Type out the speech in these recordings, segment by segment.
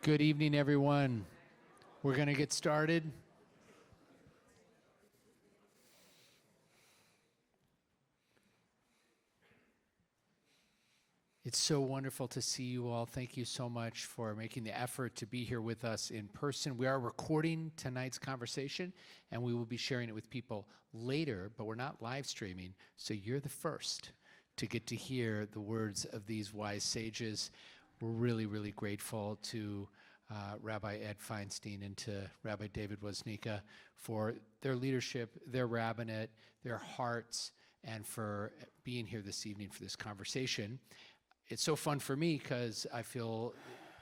Good evening, everyone. We're going to get started. It's so wonderful to see you all. Thank you so much for making the effort to be here with us in person. We are recording tonight's conversation, and we will be sharing it with people later, but we're not live streaming, so you're the first to get to hear the words of these wise sages. We're really, really grateful to Rabbi Ed Feinstein and to Rabbi David Woznica for their leadership, their rabbinate, their hearts, and for being here this evening for this conversation. It's so fun for me because I feel,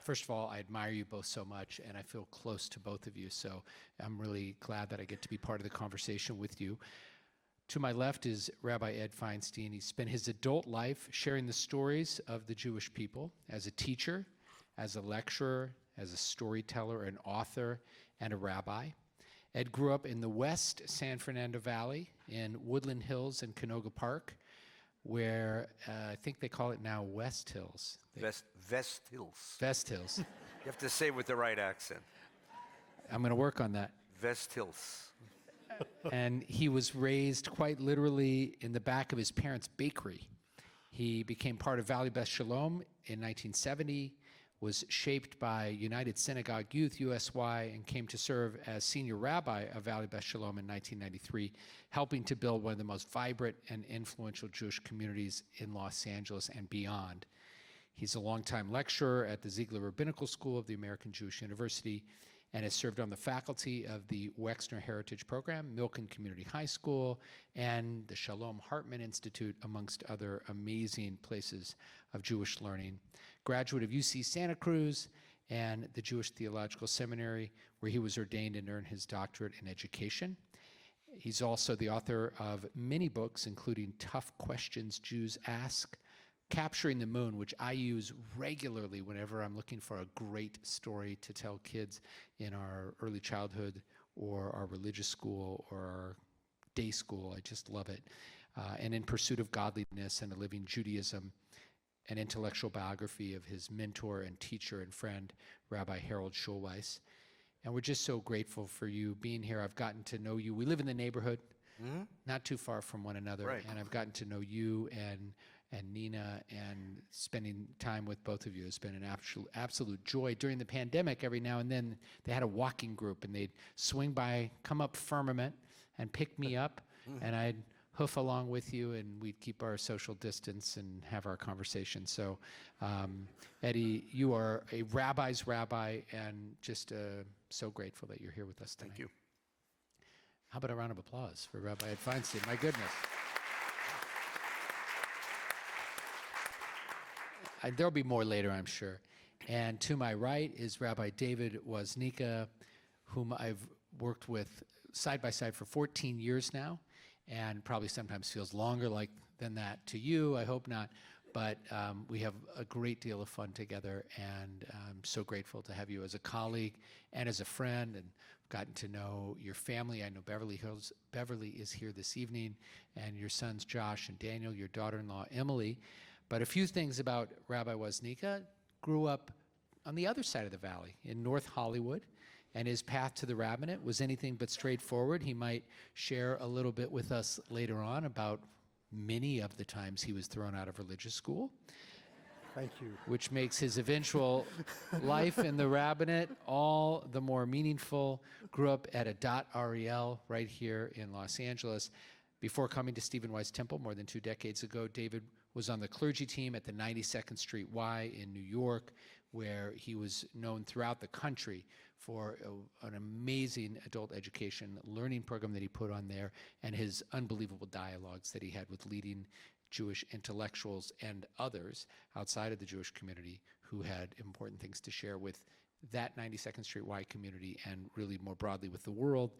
first of all, I admire you both so much, and I feel close to both of you, so I'm really glad that I get to be part of the conversation with you. To my left is Rabbi Ed Feinstein. He spent his adult life sharing the stories of the Jewish people as a teacher, as a lecturer, as a storyteller, an author, and a rabbi. Ed grew up in the West San Fernando Valley in Woodland Hills and Canoga Park, where I think they call it now West Hills. Vest Hills. Vest Hills. You have to say it with the right accent. I'm going to work on that. Vest Hills. And he was raised quite literally in the back of his parents' bakery. He became part of Valley Beth Shalom in 1970, was shaped by United Synagogue Youth, USY, and came to serve as senior rabbi of Valley Beth Shalom in 1993, helping to build one of the most vibrant and influential Jewish communities in Los Angeles and beyond. He's a longtime lecturer at the Ziegler Rabbinical School of the American Jewish University and has served on the faculty of the Wexner Heritage Program, Milken Community High School, and the Shalom Hartman Institute, amongst other amazing places of Jewish learning. Graduate of UC Santa Cruz and the Jewish Theological Seminary, where he was ordained and earned his doctorate in education. He's also the author of many books, including Tough Questions Jews Ask, Capturing the Moon, which I use regularly whenever I'm looking for a great story to tell kids in our early childhood or our religious school or our day school. I just love it. And In Pursuit of Godliness and a Living Judaism, an intellectual biography of his mentor and teacher and friend, Rabbi Harold Schulweis. And we're just so grateful for you being here. I've gotten to know you. We live in the neighborhood, not too far from one another. Right. And I've gotten to know you and Nina, and spending time with both of you has been an absolute joy. During the pandemic, every now and then, they had a walking group, and they'd swing by, come up Firmament, and pick me up, and I'd hoof along with you, and we'd keep our social distance and have our conversation. So, Eddie, you are a rabbi's rabbi, and just so grateful that you're here with us tonight. Thank you. How about a round of applause for Rabbi Ed Feinstein? My goodness. There'll be more later, I'm sure. And to my right is Rabbi David Woznica, whom I've worked with side by side for 14 years now, and probably sometimes feels longer than that to you. I hope not. But we have a great deal of fun together, and I'm so grateful to have you as a colleague and as a friend, and gotten to know your family. I know Beverly is here this evening, and your sons Josh and Daniel, your daughter-in-law Emily. But a few things about Rabbi Woznica. Grew up on the other side of the valley in North Hollywood, and his path to the rabbinate was anything but straightforward. He might share a little bit with us later on about many of the times he was thrown out of religious school. Thank you. Which makes his eventual life in the rabbinate all the more meaningful. Grew up at a .REL right here in Los Angeles. Before coming to Stephen Wise Temple more than 2 decades ago, David was on the clergy team at the 92nd Street Y in New York, where he was known throughout the country for an amazing adult education learning program that he put on there, and his unbelievable dialogues that he had with leading Jewish intellectuals and others outside of the Jewish community who had important things to share with that 92nd Street Y community and really more broadly with the world.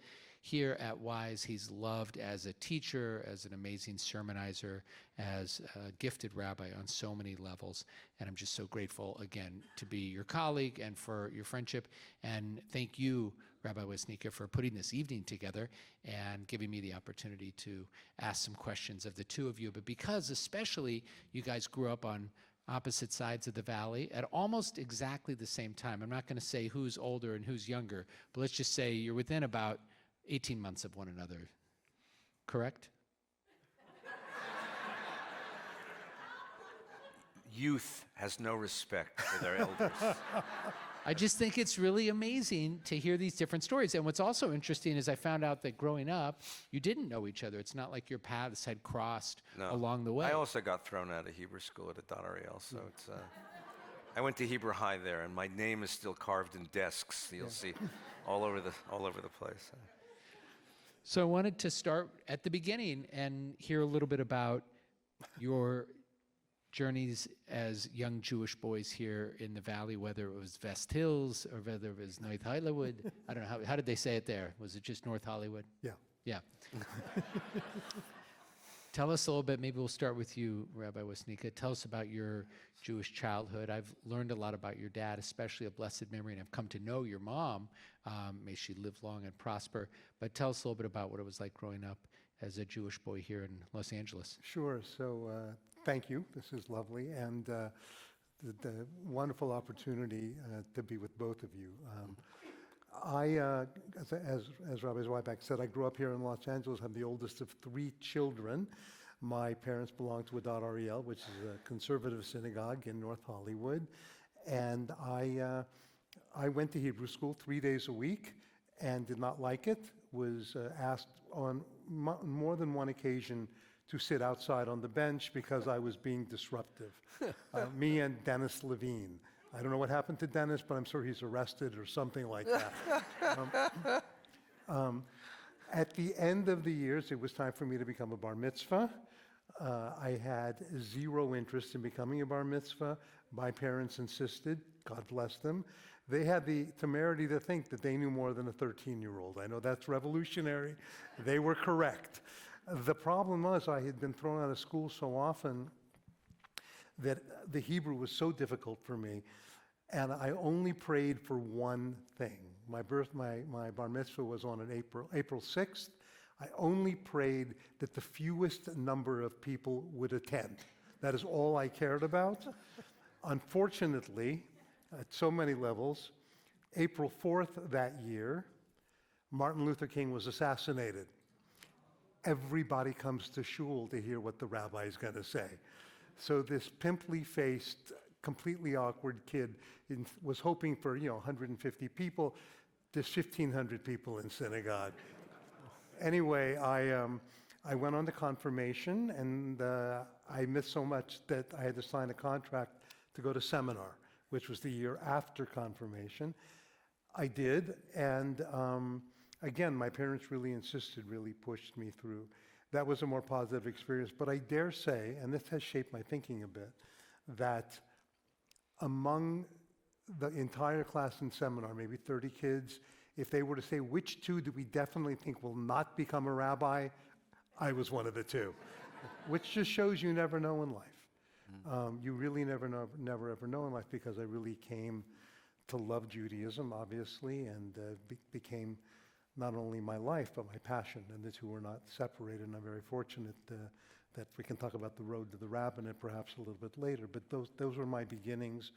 Here at Wise, he's loved as a teacher, as an amazing sermonizer, as a gifted rabbi on so many levels. And I'm just so grateful, again, to be your colleague and for your friendship. And thank you, Rabbi Woznica, for putting this evening together and giving me the opportunity to ask some questions of the two of you. But because especially you guys grew up on opposite sides of the valley at almost exactly the same time. I'm not going to say who's older and who's younger, but let's just say you're within about 18 months of one another. Correct? Youth has no respect for their elders. I just think it's really amazing to hear these different stories. And what's also interesting is I found out that growing up, you didn't know each other. It's not like your paths had crossed along the way. I also got thrown out of Hebrew school at Adad Ariel, so it's. I went to Hebrew High there, and my name is still carved in desks. You'll see, all over the place. So I wanted to start at the beginning and hear a little bit about your journeys as young Jewish boys here in the valley, whether it was West Hills or whether it was North Hollywood. I don't know, how did they say it there? Was it just North Hollywood? Yeah. Yeah. Tell us a little bit, maybe we'll start with you, Rabbi Woznica. Tell us about your Jewish childhood. I've learned a lot about your dad, especially of blessed memory, and I've come to know your mom. May she live long and prosper. But tell us a little bit about what it was like growing up as a Jewish boy here in Los Angeles. Sure. So thank you. This is lovely. And the wonderful opportunity to be with both of you. As Rabbi Zweiback said, I grew up here in Los Angeles. I'm the oldest of 3 children. My parents belonged to Adad Ariel, which is a conservative synagogue in North Hollywood. And I went to Hebrew school 3 days a week and did not like it. Was asked on more than one occasion to sit outside on the bench because I was being disruptive. Me and Dennis Levine. I don't know what happened to Dennis, but I'm sure he's arrested or something like that. At the end of the years, it was time for me to become a bar mitzvah. I had 0 interest in becoming a bar mitzvah. My parents insisted, God bless them. They had the temerity to think that they knew more than a 13-year-old. I know that's revolutionary. They were correct. The problem was I had been thrown out of school so often that the Hebrew was so difficult for me, and I only prayed for one thing. My bar mitzvah was on April 6th. I only prayed that the fewest number of people would attend. That is all I cared about. Unfortunately, at so many levels, April 4th that year, Martin Luther King was assassinated. Everybody comes to shul to hear what the rabbi is going to say. So this pimply-faced, completely awkward kid was hoping for 150 people. There's 1,500 people in synagogue. Anyway, I went on to confirmation, and I missed so much that I had to sign a contract to go to seminar, which was the year after confirmation. I did, and again, my parents really insisted, really pushed me through. That was a more positive experience, but I dare say, and this has shaped my thinking a bit, that among the entire class in seminar, maybe 30 kids, if they were to say which 2 do we definitely think will not become a rabbi, I was one of the 2, which just shows you never know in life. You really never ever know in life, because I really came to love Judaism, obviously, and became not only my life, but my passion, and the 2 were not separated, and I'm very fortunate that we can talk about the road to the rabbinate perhaps a little bit later, but those were my beginnings,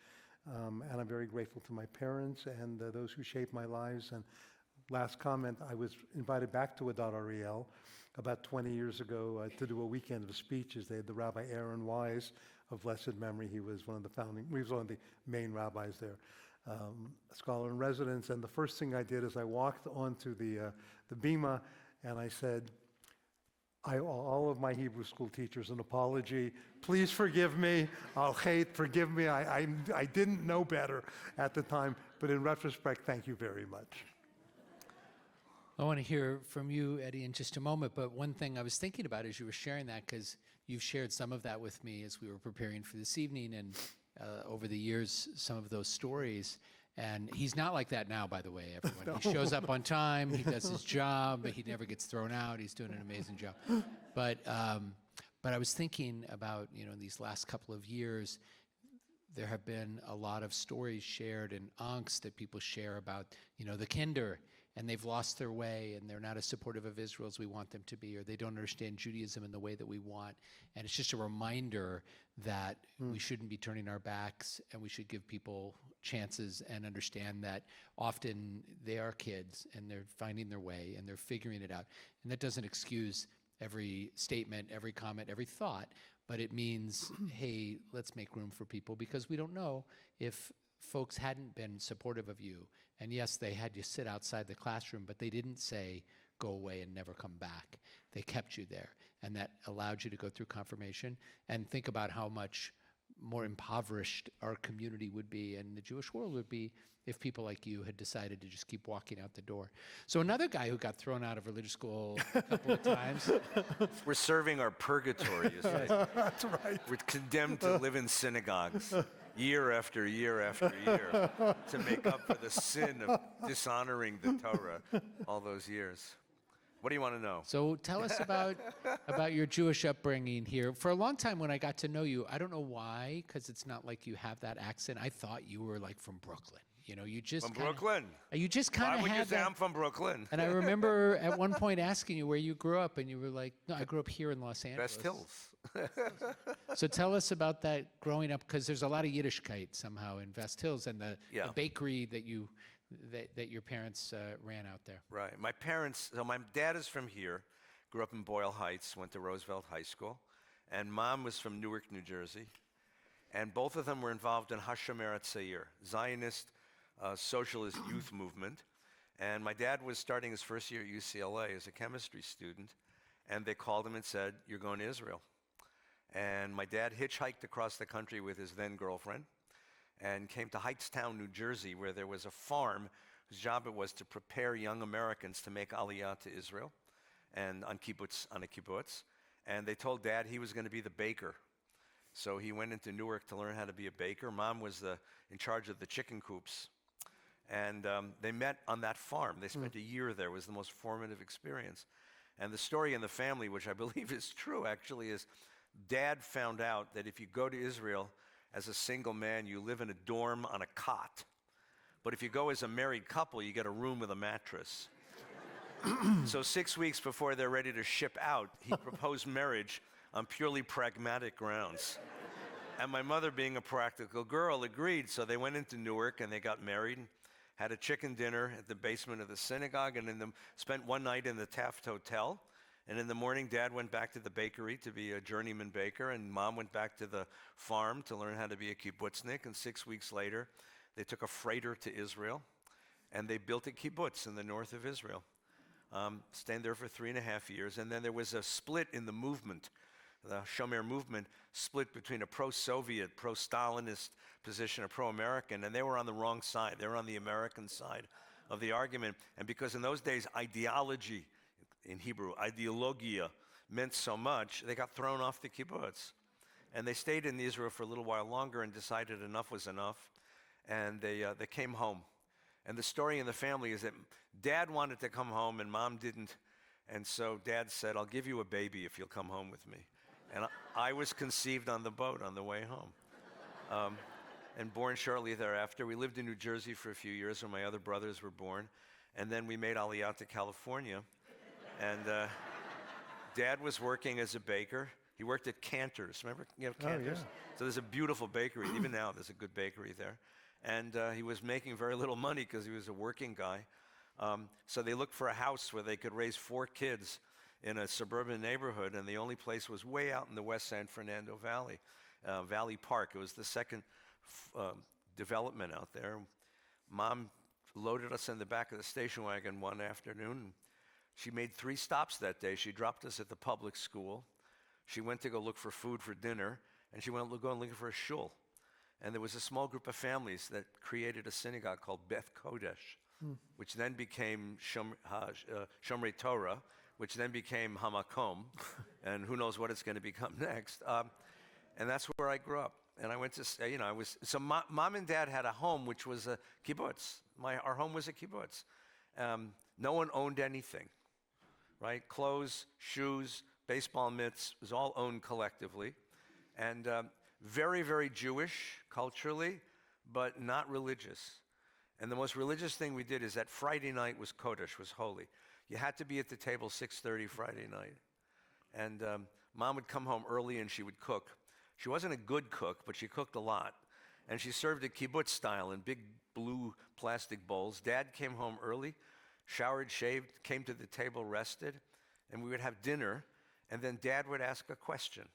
and I'm very grateful to my parents and those who shaped my lives. And last comment, I was invited back to Adad Ariel about 20 years ago to do a weekend of speeches. They had the Rabbi Aaron Wise of blessed memory. He was one of the main rabbis there. Scholar in residence, and the first thing I did is I walked onto the bima, and I said, I owe all of my Hebrew school teachers an apology. Please forgive me. Forgive me. I didn't know better at the time, but in retrospect, thank you very much. I want to hear from you, Eddie, in just a moment, but one thing I was thinking about as you were sharing that, because you've shared some of that with me as we were preparing for this evening, and over the years, some of those stories. And he's not like that now, by the way, everyone. No. He shows up on time, he does his job, he never gets thrown out, he's doing an amazing job. But I was thinking about, in these last couple of years, there have been a lot of stories shared and angst that people share about, the kinder and they've lost their way, and they're not as supportive of Israel as we want them to be, or they don't understand Judaism in the way that we want. And it's just a reminder that we shouldn't be turning our backs, and we should give people chances and understand that often they are kids and they're finding their way and they're figuring it out. And that doesn't excuse every statement, every comment, every thought, but it means, hey, let's make room for people, because we don't know if folks hadn't been supportive of you. And yes, they had you sit outside the classroom, but they didn't say, go away and never come back. They kept you there, and that allowed you to go through confirmation. And think about how much more impoverished our community would be and the Jewish world would be if people like you had decided to just keep walking out the door. So another guy who got thrown out of religious school a couple of times. We're serving our purgatory, you say. That's right. We're condemned to live in synagogues year after year after year to make up for the sin of dishonoring the Torah all those years. What do you want to know? So tell us about your Jewish upbringing here. For a long time when I got to know you, I don't know why, because it's not like you have that accent. I thought you were like from Brooklyn. You know, you just From Brooklyn? You just kind Why of would you had say that. I'm from Brooklyn? And I remember at one point asking you where you grew up, and you were like, no, I grew up here in Los Angeles. Best Hills. So tell us about that growing up, because there's a lot of Yiddishkeit somehow in West Hills, and the bakery that your parents ran out there. Right. My parents, so my dad is from here, grew up in Boyle Heights, went to Roosevelt High School, and mom was from Newark, New Jersey. And both of them were involved in Hashomer Tzair, Zionist socialist youth movement. And my dad was starting his first year at UCLA as a chemistry student, and they called him and said, you're going to Israel. And my dad hitchhiked across the country with his then girlfriend and came to Hightstown, New Jersey, where there was a farm whose job it was to prepare young Americans to make Aliyah to Israel and on a kibbutz. And they told Dad he was going to be the baker. So he went into Newark to learn how to be a baker. Mom was in charge of the chicken coops. And they met on that farm. They spent a year there. It was the most formative experience. And the story in the family, which I believe is true actually, is Dad found out that if you go to Israel as a single man, you live in a dorm on a cot. But if you go as a married couple, you get a room with a mattress. So 6 weeks before they're ready to ship out, he proposed marriage on purely pragmatic grounds. And my mother, being a practical girl, agreed. So they went into Newark and they got married, had a chicken dinner at the basement of the synagogue, and spent one night in the Taft Hotel. And in the morning, Dad went back to the bakery to be a journeyman baker, and Mom went back to the farm to learn how to be a kibbutznik. And 6 weeks later, they took a freighter to Israel, and they built a kibbutz in the north of Israel. Stayed there for 3.5 years, and then there was a split in the movement. The Shomer movement split between a pro-Soviet, pro-Stalinist position, a pro-American, and they were on the wrong side. They were on the American side of the argument. And because in those days, ideology, in Hebrew, ideologia, meant so much, they got thrown off the kibbutz. And they stayed in Israel for a little while longer and decided enough was enough. And they came home. And the story in the family is that Dad wanted to come home and Mom didn't. And so Dad said, I'll give you a baby if you'll come home with me. And I was conceived on the boat on the way home. And born shortly thereafter. We lived in New Jersey for a few years when my other brothers were born. And then we made Aliyah to California. And Dad was working as a baker. He worked at Cantor's. Remember, Cantor's? Yeah. So there's a beautiful bakery. Even now, there's a good bakery there. And he was making very little money because he was a working guy. So they looked for a house where they could raise 4 kids in a suburban neighborhood, and the only place was way out in the West San Fernando Valley, Valley Park. It was the second development out there. Mom loaded us in the back of the station wagon one afternoon. She made 3 stops that day. She dropped us at the public school. She went to go look for food for dinner, and she went to go and look for a shul. And there was a small group of families that created a synagogue called Beth Kodesh, which then became Shomrei Torah, which then became Hamakom, and who knows what it's going to become next. And that's where I grew up. And I went to, Mom and Dad had a home which was a kibbutz. Our home was a kibbutz. No one owned anything, right? Clothes, shoes, baseball mitts, it was all owned collectively. And very, very Jewish culturally, but not religious. And the most religious thing we did is that Friday night was Kodesh, was holy. You had to be at the table 6:30 Friday night. And Mom would come home early and she would cook. She wasn't a good cook, but she cooked a lot. And she served it kibbutz style in big blue plastic bowls. Dad came home early, showered, shaved, came to the table, rested, and we would have dinner. And then Dad would ask a question.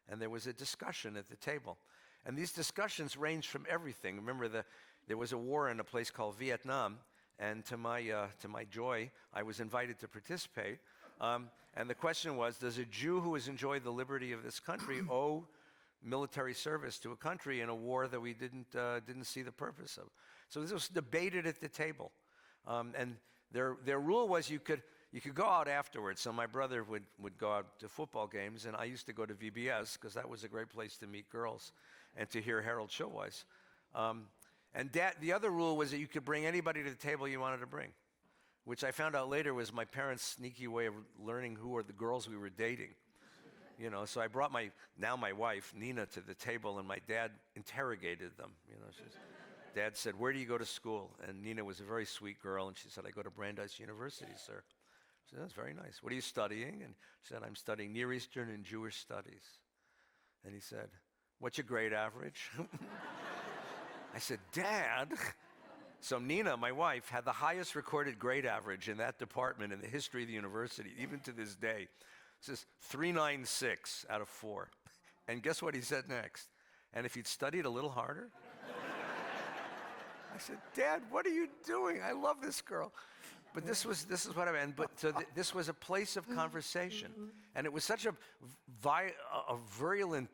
And there was a discussion at the table. And these discussions ranged from everything. Remember, there was a war in a place called Vietnam. And to my joy, I was invited to participate. And the question was, does a Jew who has enjoyed the liberty of this country owe military service to a country in a war that we didn't see the purpose of? So this was debated at the table. And their rule was you could go out afterwards. So my brother would go out to football games, and I used to go to VBS because that was a great place to meet girls and to hear Harold Schulweis. And the other rule was that you could bring anybody to the table you wanted to bring, which I found out later was my parents' sneaky way of learning who were the girls we were dating. So I brought my wife, Nina, to the table, and my dad interrogated them. Dad said, "Where do you go to school?" And Nina was a very sweet girl, and she said, "I go to Brandeis University, sir." I said, "That's very nice. What are you studying?" And she said, "I'm studying Near Eastern and Jewish Studies." And he said, "What's your grade average?" I said, "Dad." So Nina, my wife, had the highest recorded grade average in that department in the history of the university, even to this day. It says 396 out of 4. And guess what he said next? "And if you'd studied a little harder?" I said, "Dad, what are you doing? I love this girl." But this is what I meant. But this was a place of conversation. And it was such a virulent,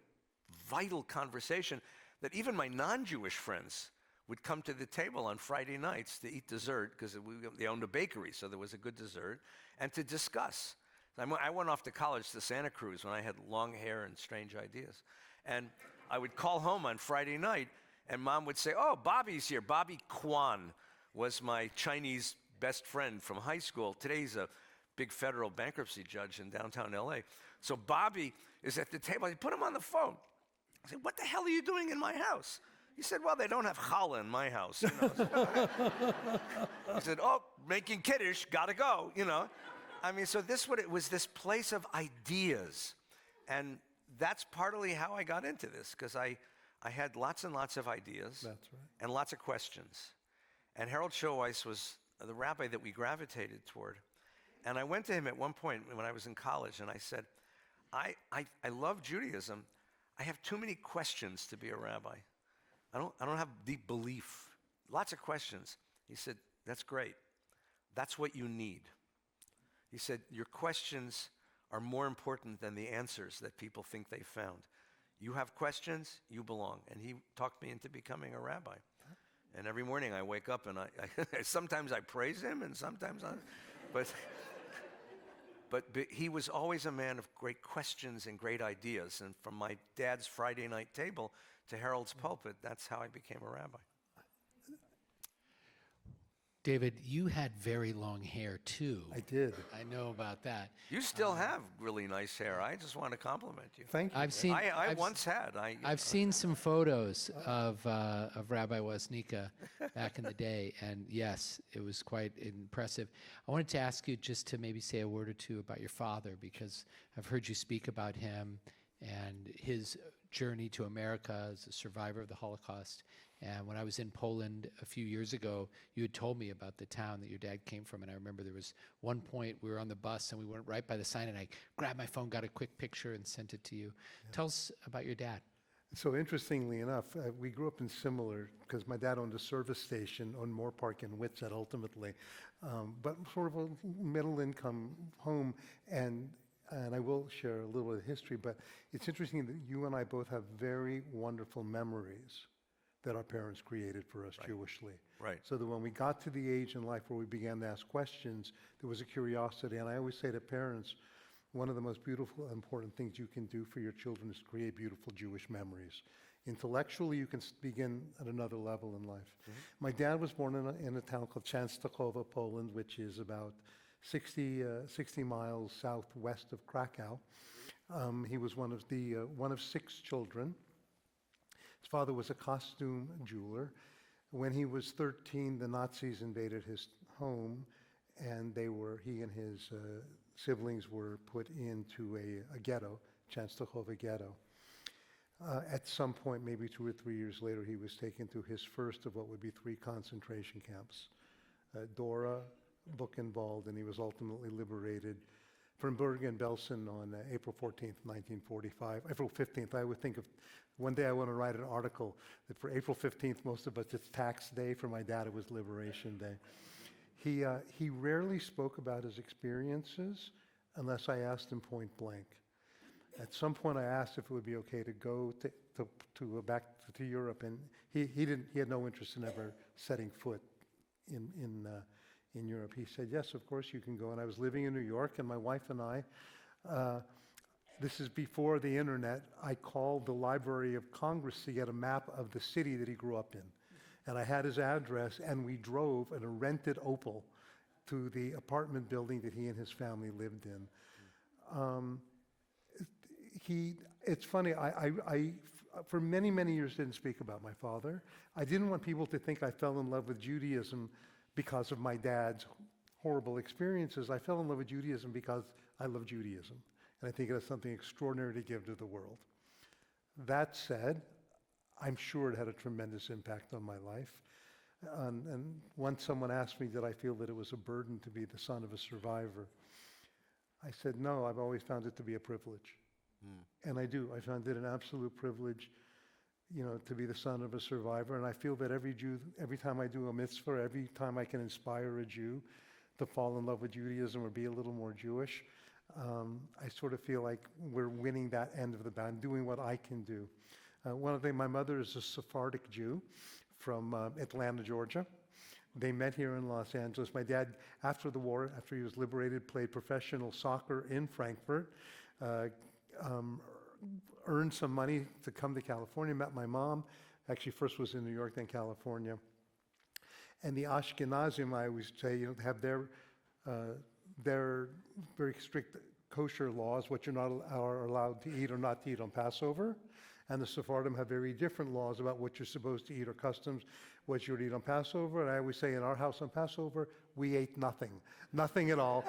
vital conversation that even my non-Jewish friends would come to the table on Friday nights to eat dessert, because they owned a bakery, so there was a good dessert, and to discuss. I went off to college to Santa Cruz when I had long hair and strange ideas. And I would call home on Friday night, and Mom would say, "Oh, Bobby's here." Bobby Kwan was my Chinese best friend from high school. Today he's a big federal bankruptcy judge in downtown LA. So Bobby is at the table. I put him on the phone. I said, "What the hell are you doing in my house?" He said, "Well, they don't have challah in my house." I said, "Oh, making kiddush, gotta go," So it was this place of ideas. And that's partly how I got into this, because I had lots and lots of ideas. That's right. And lots of questions. And Harold Schulweis was the rabbi that we gravitated toward. And I went to him at one point when I was in college, and I said, I love Judaism. I have too many questions to be a rabbi. I don't have deep belief. Lots of questions. He said, "That's great. That's what you need." He said, "Your questions are more important than the answers that people think they found. You have questions, you belong." And he talked me into becoming a rabbi. And every morning I wake up and I sometimes I praise him, and sometimes but he was always a man of great questions and great ideas. And from my dad's Friday night table to Harold's pulpit, that's how I became a rabbi. David, you had very long hair too. I did. I know about that. You still have really nice hair. I just want to compliment you. Thank you. I once had. I've seen some photos of Rabbi Woznica back in the day, and yes, it was quite impressive. I wanted to ask you just to maybe say a word or two about your father, because I've heard you speak about him and his journey to America as a survivor of the Holocaust. And when I was in Poland a few years ago, you had told me about the town that your dad came from. And I remember there was one point we were on the bus and we went right by the sign, and I grabbed my phone, got a quick picture, and sent it to you. Yeah. Tell us about your dad. So interestingly enough, we grew up in similar, because my dad owned a service station on Moore Park in Whitsett ultimately, but sort of a middle income home. And I will share a little bit of history, but it's interesting that you and I both have very wonderful memories that our parents created for us Jewishly. Right. So that when we got to the age in life where we began to ask questions, there was a curiosity. And I always say to parents, one of the most beautiful, important things you can do for your children is create beautiful Jewish memories. Intellectually, you can begin at another level in life. Mm-hmm. My dad was born in a town called Częstochowa, Poland, which is about 60 miles southwest of Krakow. He was one of 6 children. His father was a costume jeweler. When he was 13, the Nazis invaded his home, and he and his siblings were put into a ghetto, Częstochowa ghetto. At some point, maybe 2 or 3 years later, he was taken to his first of what would be 3 concentration camps, Dora, Buchenwald, and he was ultimately liberated from Bergen-Belsen on April 14th, 1945. April 15th, I would think of, one day I want to write an article that for April 15th, most of us, it's tax day. For my dad, it was Liberation Day. He rarely spoke about his experiences unless I asked him point blank. At some point, I asked if it would be okay to go back to Europe, and he had no interest in ever setting foot in Europe. He said, yes, of course you can go. And I was living in New York, and my wife and I, this is before the internet, I called the Library of Congress to get a map of the city that he grew up in. And I had his address, and we drove in a rented Opel to the apartment building that he and his family lived in. It's funny, I for many, many years didn't speak about my father. I didn't want people to think I fell in love with Judaism because of my dad's horrible experiences. I fell in love with Judaism because I love Judaism. And I think it has something extraordinary to give to the world. That said, I'm sure it had a tremendous impact on my life. And once someone asked me, did I feel that it was a burden to be the son of a survivor? I said, no, I've always found it to be a privilege. And I do. I found it an absolute privilege, to be the son of a survivor. And I feel that every Jew, every time I do a mitzvah, every time I can inspire a Jew to fall in love with Judaism or be a little more Jewish, I sort of feel like we're winning that end of the battle, doing what I can do. One of the things, my mother is a Sephardic Jew from Atlanta, Georgia. They met here in Los Angeles. My dad, after the war, after he was liberated, played professional soccer in Frankfurt, earned some money to come to California, met my mom. Actually, first was in New York, then California. And the Ashkenazim, I always say, have their very strict kosher laws, what you're not allowed to eat or not to eat on Passover. And the Sephardim have very different laws about what you're supposed to eat or customs, what you're to eat on Passover. And I always say in our house on Passover, we ate nothing at all.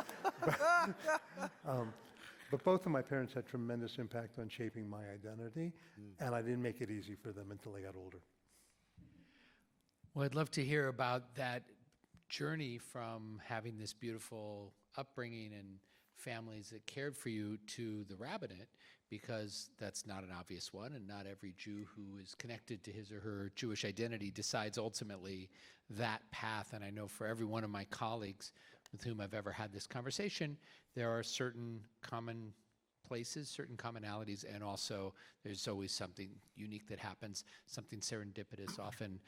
But both of my parents had tremendous impact on shaping my identity, and I didn't make it easy for them until I got older. Well, I'd love to hear about that journey from having this beautiful upbringing and families that cared for you to the rabbinate, because that's not an obvious one, and not every Jew who is connected to his or her Jewish identity decides ultimately that path. And I know for every one of my colleagues with whom I've ever had this conversation, there are certain common places, certain commonalities, and also there's always something unique that happens, something serendipitous, often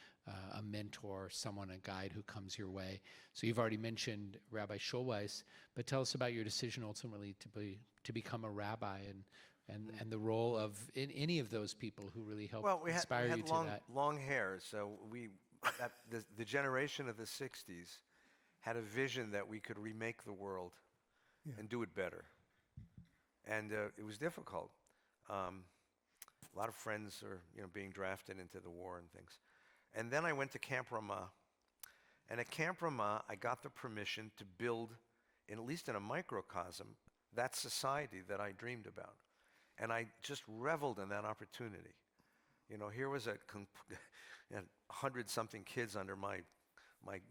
a mentor, someone, a guide who comes your way. So you've already mentioned Rabbi Schulweis, but tell us about your decision ultimately to become a rabbi and the role of any of those people who really helped inspire you to that. Long hair, so the generation of the 60s had a vision that we could remake the world and do it better. And it was difficult. A lot of friends are being drafted into the war and things. And then I went to Camp Ramah. And at Camp Ramah, I got the permission to build, at least in a microcosm, that society that I dreamed about. And I just reveled in that opportunity. Here was 100-something kids under my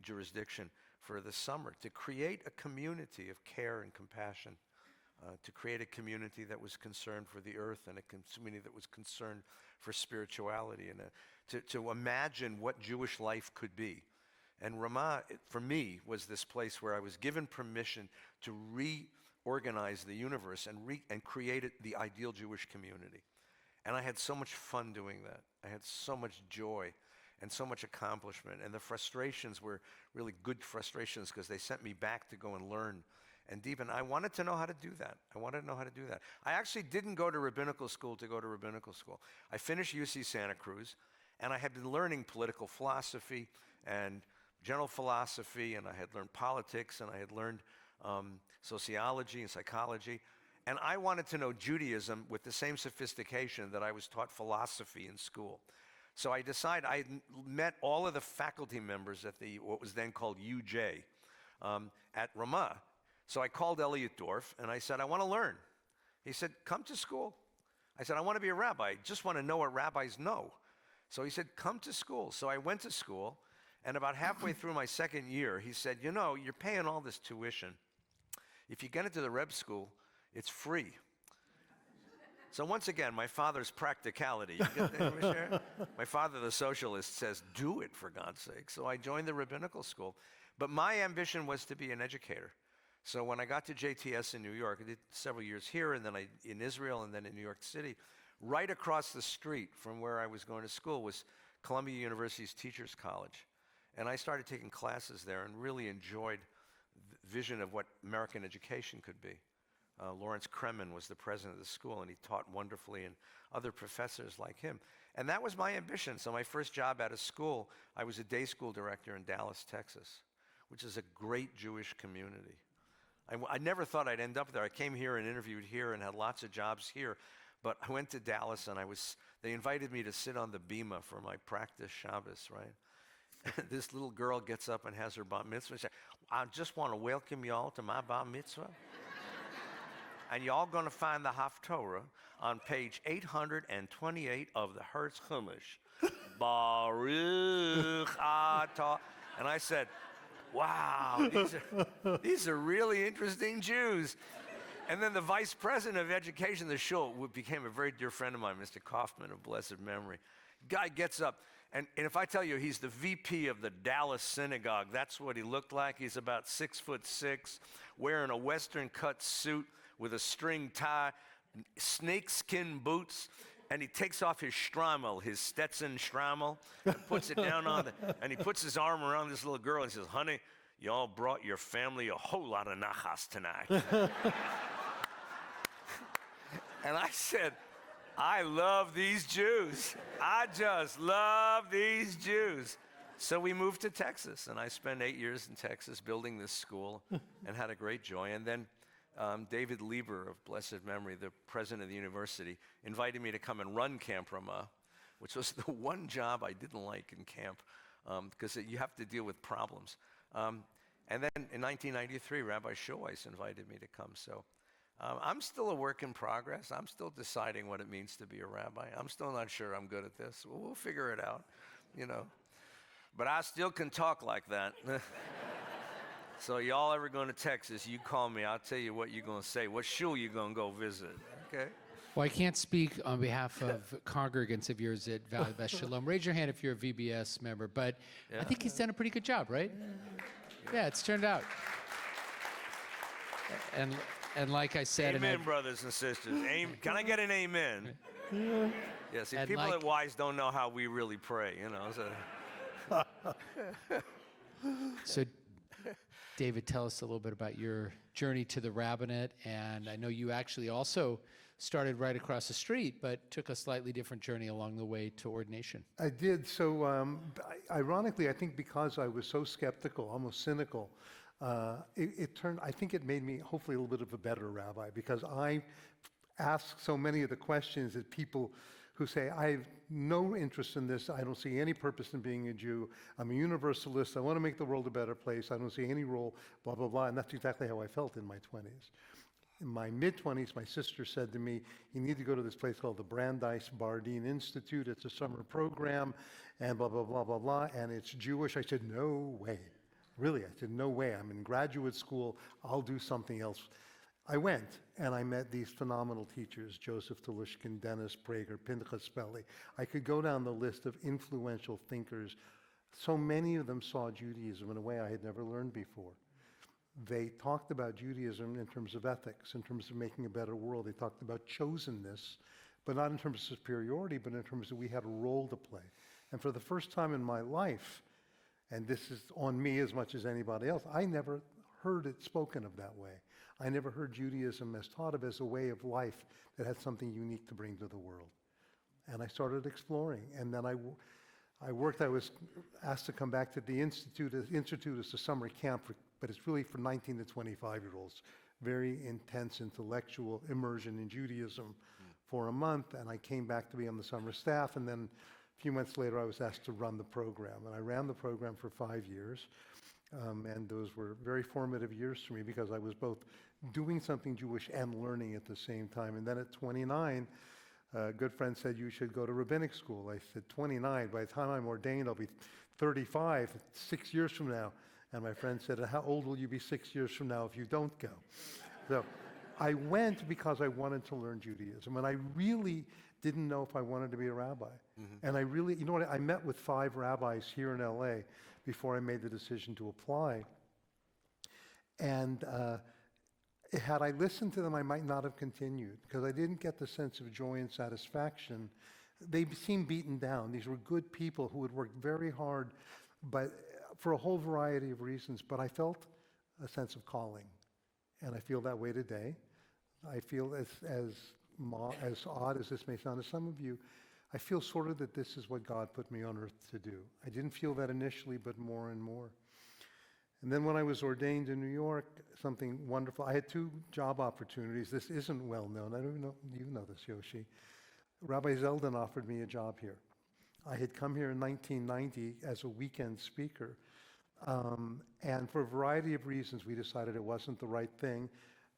jurisdiction for the summer, to create a community of care and compassion, to create a community that was concerned for the earth, and a community that was concerned for spirituality, and to imagine what Jewish life could be. And Ramah, for me, was this place where I was given permission to reorganize the universe and create the ideal Jewish community. And I had so much fun doing that. I had so much joy and so much accomplishment. And the frustrations were really good frustrations, because they sent me back to go and learn and deepen. I wanted to know how to do that. I actually didn't go to rabbinical school to go to rabbinical school. I finished UC Santa Cruz, and I had been learning political philosophy and general philosophy, and I had learned politics, and I had learned sociology and psychology. And I wanted to know Judaism with the same sophistication that I was taught philosophy in school. So I decided, met all of the faculty members at what was then called UJ at Ramah. So I called Elliot Dorff and I said, I want to learn. He said, come to school. I said, I want to be a rabbi. I just want to know what rabbis know. So he said, come to school. So I went to school, and about halfway through my second year, he said, you know, you're paying all this tuition. If you get into the Reb school, it's free. So once again, my father's practicality. You get that, Misher? My father, the socialist, says, do it, for God's sake. So I joined the rabbinical school. But my ambition was to be an educator. So when I got to JTS in New York, I did several years here, and then in Israel, and then in New York City. Right across the street from where I was going to school was Columbia University's Teachers College. And I started taking classes there and really enjoyed the vision of what American education could be. Lawrence Kremen was the president of the school, and he taught wonderfully, and other professors like him. And that was my ambition. So my first job out of school, I was a day school director in Dallas, Texas, which is a great Jewish community. I never thought I'd end up there. I came here and interviewed here and had lots of jobs here. But I went to Dallas, and they invited me to sit on the bima for my practice Shabbos, right? This little girl gets up and has her bar mitzvah. She said, I just want to welcome y'all to my bar mitzvah. And y'all going to find the Haftorah on page 828 of the Hertz Chumash. Baruch atah. And I said, wow, these are really interesting Jews. And then the vice president of education of the shul became a very dear friend of mine, Mr. Kaufman of blessed memory. Guy gets up, and if I tell you he's the VP of the Dallas synagogue, that's what he looked like. He's about 6'6", wearing a Western cut suit with a string tie, snakeskin boots, and he takes off his shtreimel, his Stetson shtreimel, and puts it down and he puts his arm around this little girl and says, honey, y'all brought your family a whole lot of nachas tonight. And I said, I love these Jews. I just love these Jews. So we moved to Texas, and I spent 8 years in Texas building this school and had a great joy. And then David Lieber of blessed memory, the president of the university, invited me to come and run Camp Ramah, which was the one job I didn't like in camp because you have to deal with problems. And then in 1993, Rabbi Schulweis invited me to come. So I'm still a work in progress. I'm still deciding what it means to be a rabbi. I'm still not sure I'm good at this. We'll figure it out, you know. But I still can talk like that. So y'all ever going to Texas, you call me. I'll tell you what you're going to say, what shul you're going to go visit, okay? Well, I can't speak on behalf of congregants of yours at Valley Best Shalom. Raise your hand if you're a VBS member, but I think he's done a pretty good job, right? Yeah, it's turned out. And like I said... Amen, brothers and sisters. Can I get an amen? Yeah, see, people at Wise don't know how we really pray, you know. So, David, tell us a little bit about your journey to the rabbinate. And I know you actually also started right across the street, but took a slightly different journey along the way to ordination. I did. So ironically, I think because I was so skeptical, almost cynical, I think it made me hopefully a little bit of a better rabbi, because I asked so many of the questions that people who say, I have no interest in this, I don't see any purpose in being a Jew, I'm a universalist, I want to make the world a better place, I don't see any role, blah, blah, blah, and that's exactly how I felt in my 20s. In my mid-20s, my sister said to me, you need to go to this place called the Brandeis Bardeen Institute, it's a summer program, and blah, blah, blah, blah, blah, and it's Jewish. I said, no way. Really, I said, no way, I'm in graduate school, I'll do something else. I went, and I met these phenomenal teachers, Joseph Telushkin, Dennis Prager, Pinchas Spelly. I could go down the list of influential thinkers. So many of them saw Judaism in a way I had never learned before. They talked about Judaism in terms of ethics, in terms of making a better world. They talked about chosenness, but not in terms of superiority, but in terms of we had a role to play. And for the first time in my life, and this is on me as much as anybody else, I never heard it spoken of that way. I never heard Judaism as taught of as a way of life that had something unique to bring to the world. And I started exploring. And then I was asked to come back to the Institute. The Institute is a summer camp, but it's really for 19 to 25-year-olds. Very intense intellectual immersion in Judaism for a month. And I came back to be on the summer staff. And then A few months later, I was asked to run the program, and I ran the program for 5 years. And those were very formative years for me because I was both doing something Jewish and learning at the same time. And then at 29, a good friend said, you should go to rabbinic school. I said, 29, by the time I'm ordained, I'll be 35, 6 years from now. And my friend said, how old will you be 6 years from now if you don't go? So I went because I wanted to learn Judaism. And I really didn't know if I wanted to be a rabbi. And I really, you know what, I met with 5 rabbis here in LA before I made the decision to apply. And had I listened to them, I might not have continued because I didn't get the sense of joy and satisfaction. They seemed beaten down. These were good people who had worked very hard, but for a whole variety of reasons. But I felt a sense of calling, and I feel that way today. I feel as odd as this may sound to some of you, I feel sort of that this is what God put me on earth to do. I didn't feel that initially, but more and more. And then when I was ordained in New York, something wonderful. I had 2 job opportunities. This isn't well known. I don't even know, you know this, Yoshi. Rabbi Zeldin offered me a job here. I had come here in 1990 as a weekend speaker. And for a variety of reasons, we decided it wasn't the right thing.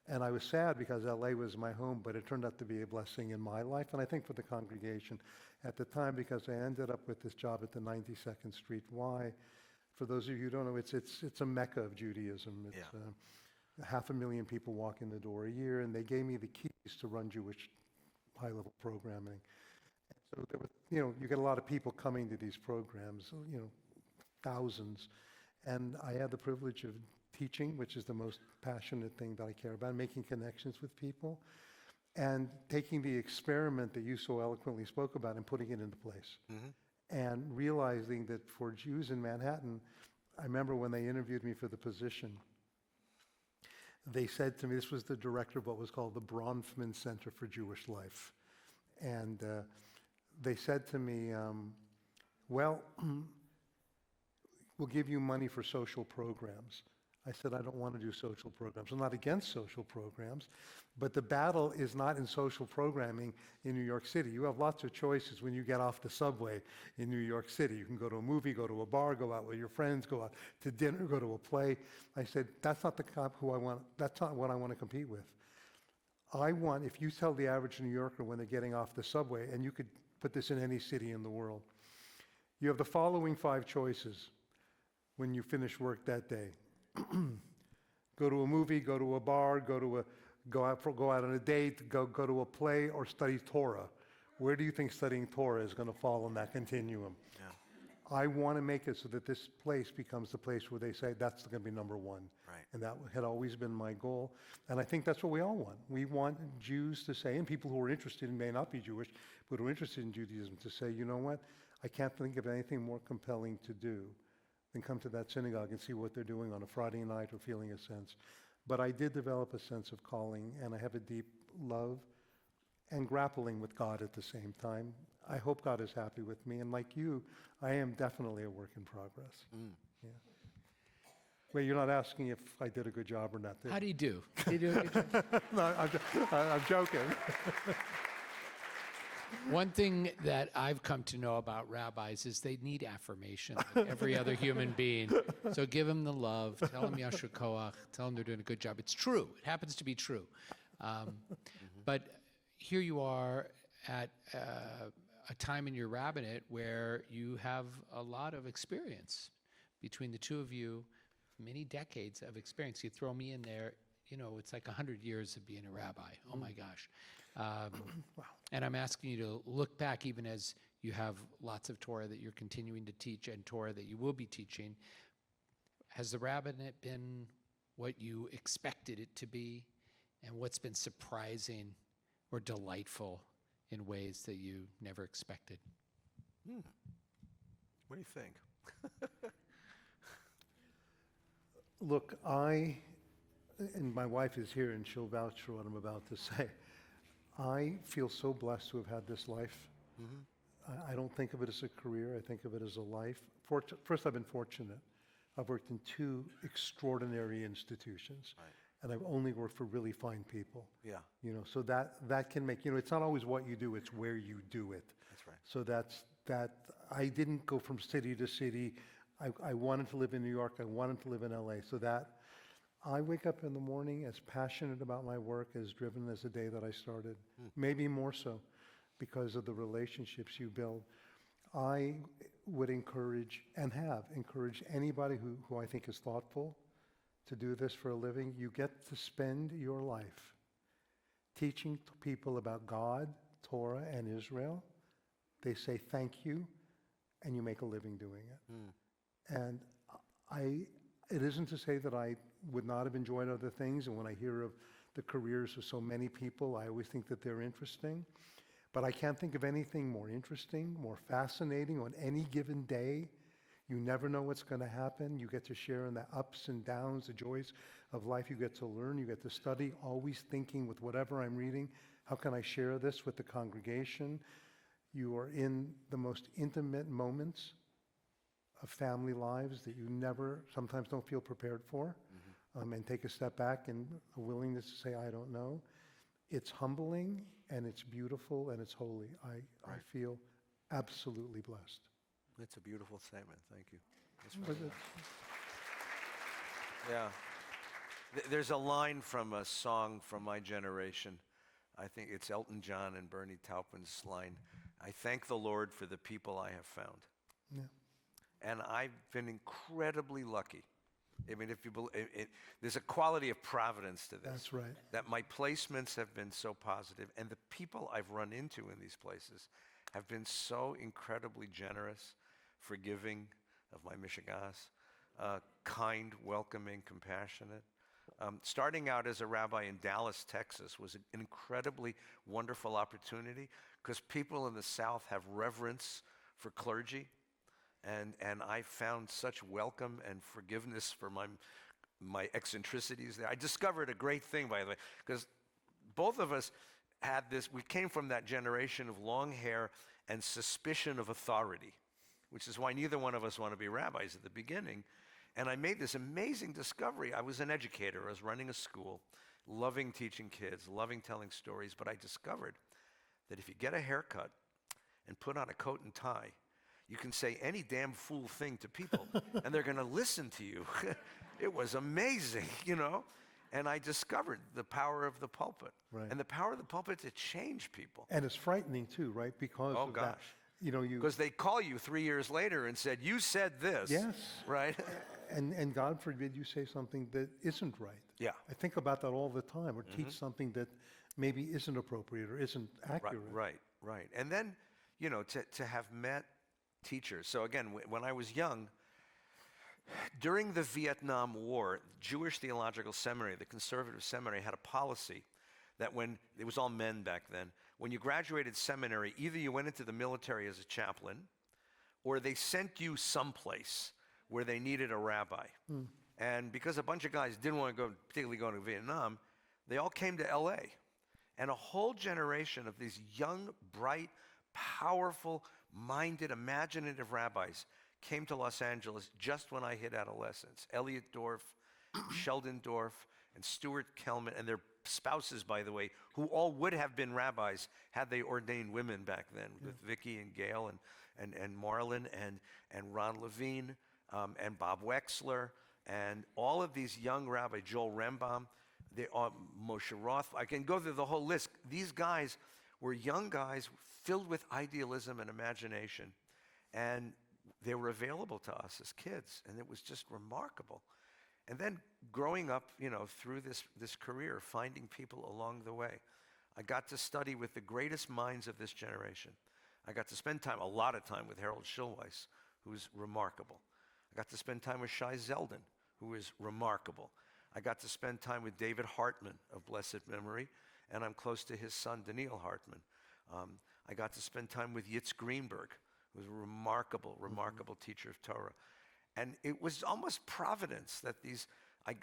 And I was sad because LA was my home, but it turned out to be a blessing in my life, and I think for the congregation at the time, because I ended up with this job at the 92nd Street Y. For those of you who don't know, it's a mecca of Judaism. It's 500,000 people walk in the door a year, and they gave me the keys to run Jewish high-level programming. So there was, you get a lot of people coming to these programs, thousands. And I had the privilege of teaching, which is the most passionate thing that I care about, making connections with people, and taking the experiment that you so eloquently spoke about and putting it into place. And realizing that for Jews in Manhattan, I remember when they interviewed me for the position, they said to me, this was the director of what was called the Bronfman Center for Jewish Life. And they said to me, well, we'll give you money for social programs. I said, I don't want to do social programs. I'm not against social programs, but the battle is not in social programming in New York City. You have lots of choices when you get off the subway in New York City. You can go to a movie, go to a bar, go out with your friends, go out to dinner, go to a play. I said, that's not the cop who I want. That's not what I want to compete with. I want, if you tell the average New Yorker when they're getting off the subway, and you could put this in any city in the world, you have the following 5 choices when you finish work that day. Go to a movie, go to a bar, go out on a date, go to a play, or study Torah. Where do you think studying Torah is going to fall on that continuum? I want to make it so that this place becomes the place where they say that's going to be number 1. Right. And that had always been my goal. And I think that's what we all want. We want Jews to say, and people who are interested and may not be Jewish, but who are interested in Judaism, to say, you know what, I can't think of anything more compelling to do than come to that synagogue and see what they're doing on a Friday night or feeling a sense. But I did develop a sense of calling, and I have a deep love and grappling with God at the same time. I hope God is happy with me, and like you, I am definitely a work in progress. Yeah. Well, you're not asking if I did a good job or not. How do you do? Do you do a good job? No, I'm joking. One thing that I've come to know about rabbis is they need affirmation, like every other human being. So give them the love, tell them Yasher Koach, tell them they're doing a good job. It's true. It happens to be true. But here you are at a time in your rabbinate where you have a lot of experience. Between the two of you, many decades of experience. You throw me in there, it's like 100 years of being a rabbi. Oh my gosh. Wow. And I'm asking you to look back, even as you have lots of Torah that you're continuing to teach and Torah that you will be teaching. Has the rabbinate been what you expected it to be? And what's been surprising or delightful in ways that you never expected? What do you think? Look, and my wife is here and she'll vouch for what I'm about to say. I feel so blessed to have had this life. I don't think of it as a career. I think of it as a life. First, I've been fortunate. I've worked in 2 extraordinary institutions. Right. And I've only worked for really fine people. Yeah. So that can make, it's not always what you do, it's where you do it. That's right. So that I didn't go from city to city. I wanted to live in New York. I wanted to live in LA. So that I wake up in the morning as passionate about my work, as driven as the day that I started, maybe more so because of the relationships you build. I would encourage and have encouraged anybody who I think is thoughtful to do this for a living. You get to spend your life teaching people about God, Torah, and Israel. They say thank you, and you make a living doing it. And it isn't to say that I would not have enjoyed other things, and when I hear of the careers of so many people, I always think that they're interesting. But I can't think of anything more interesting, more fascinating on any given day. You never know what's going to happen. You get to share in the ups and downs, the joys of life. You get to learn, you get to study, always thinking with whatever I'm reading, how can I share this with the congregation? You are in the most intimate moments of family lives that you never, sometimes don't feel prepared for, and take a step back and a willingness to say, I don't know. It's humbling, and it's beautiful, and it's holy. I feel absolutely blessed. That's a beautiful statement. Thank you. Was it? Yeah. There's a line from a song from my generation. I think it's Elton John and Bernie Taupin's line. I thank the Lord for the people I have found. Yeah. And I've been incredibly lucky. I mean, if you believe, there's a quality of providence to this. That's right. That my placements have been so positive, and the people I've run into in these places have been so incredibly generous, forgiving of my Mishigas, kind, welcoming, compassionate. Starting out as a rabbi in Dallas, Texas was an incredibly wonderful opportunity because people in the South have reverence for clergy. And I found such welcome and forgiveness for my eccentricities there. I discovered a great thing, by the way, because both of us had this, we came from that generation of long hair and suspicion of authority, which is why neither one of us want to be rabbis at the beginning. And I made this amazing discovery. I was an educator. I was running a school, loving teaching kids, loving telling stories. But I discovered that if you get a haircut and put on a coat and tie, you can say any damn fool thing to people, and they're going to listen to you. It was amazing, you know? And I discovered the power of the pulpit. Right. And the power of the pulpit to change people. And it's frightening too, right? Because Oh, of gosh. that. You know, Because they call you 3 years later and said, you said this. Yes. Right? And God forbid you say something that isn't right. Yeah. I think about that all the time, or teach something that maybe isn't appropriate or isn't accurate. Right. And then, you know, to have met teachers. So again, when I was young, during the Vietnam War, Jewish Theological Seminary, the conservative seminary, had a policy that when, it was all men back then, when you graduated seminary, either you went into the military as a chaplain, or they sent you someplace where they needed a rabbi. And because a bunch of guys didn't want to go, particularly go to Vietnam, they all came to LA. And a whole generation of these young, bright, powerful, minded, imaginative rabbis came to Los Angeles just when I hit adolescence. Elliot Dorff, Sheldon Dorff, and Stuart Kellman, and their spouses, by the way, who all would have been rabbis had they ordained women back then, with Vicky and Gail and Marlon and Ron Levine and Bob Wexler, and all of these young rabbis, Joel Rembam, Moshe Roth. I can go through the whole list. These guys were young guys filled with idealism and imagination, and they were available to us as kids, and it was just remarkable. And then growing up, you know, through this career, finding people along the way, I got to study with the greatest minds of this generation. I got to spend a lot of time with Harold Schulweis, who's remarkable. I got to spend time with Shai Zeldin, who is remarkable. I got to spend time with David Hartman of blessed memory, and I'm close to his son, Daniel Hartman. I got to spend time with Yitz Greenberg, who was a remarkable teacher of Torah. And it was almost providence that I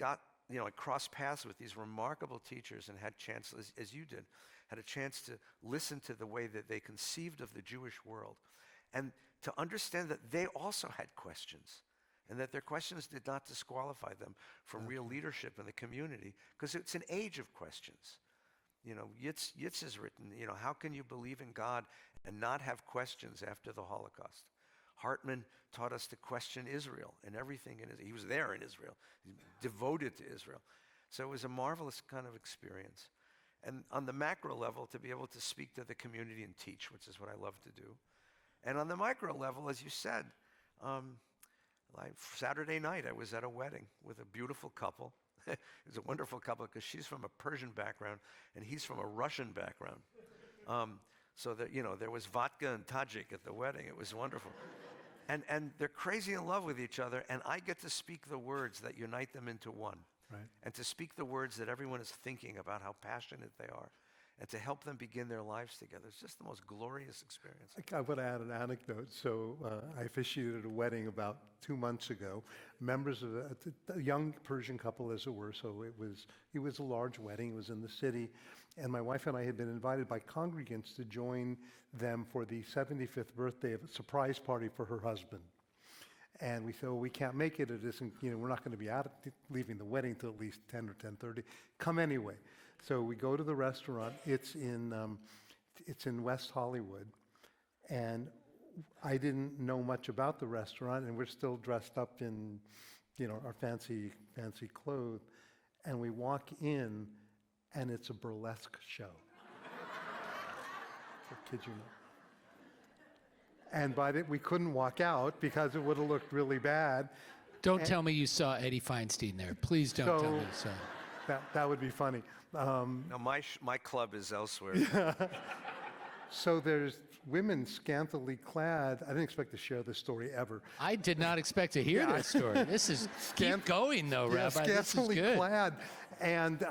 crossed paths with these remarkable teachers and had chance, as you did, had a chance to listen to the way that they conceived of the Jewish world and to understand that they also had questions and that their questions did not disqualify them from real leadership in the community because it's an age of questions. Yitz has written, how can you believe in God and not have questions after the Holocaust? Hartman taught us to question Israel and everything in Israel. He was there in Israel, devoted to Israel. So it was a marvelous kind of experience. And on the macro level, to be able to speak to the community and teach, which is what I love to do. And on the micro level, as you said, like Saturday night, I was at a wedding with a beautiful couple. It was a wonderful couple because she's from a Persian background and he's from a Russian background. So that, there was vodka and Tajik at the wedding. It was wonderful. And they're crazy in love with each other, and I get to speak the words that unite them into one. Right. And to speak the words that everyone is thinking about how passionate they are, and to help them begin their lives together. It's just the most glorious experience. I want to add an anecdote. So I officiated a wedding about 2 months ago. Members of a young Persian couple, as it were. So it was a large wedding. It was in the city. And my wife and I had been invited by congregants to join them for the 75th birthday of a surprise party for her husband. And we said, well, we can't make it. It isn't, we're not going to be leaving the wedding till at least 10 or 10:30. Come anyway. So we go to the restaurant. It's in West Hollywood. And I didn't know much about the restaurant, and we're still dressed up in, our fancy clothes. And we walk in, and it's a burlesque show. I kid you not. And we couldn't walk out because it would have looked really bad. Don't tell me you saw Eddie Feinstein there. Please don't tell me you saw. That would be funny. No, my club is elsewhere. So there's women scantily clad. I didn't expect to share this story ever. I did not expect to hear that story. This is keep going though, Yeah, Rabbi. This is scantily good. clad, and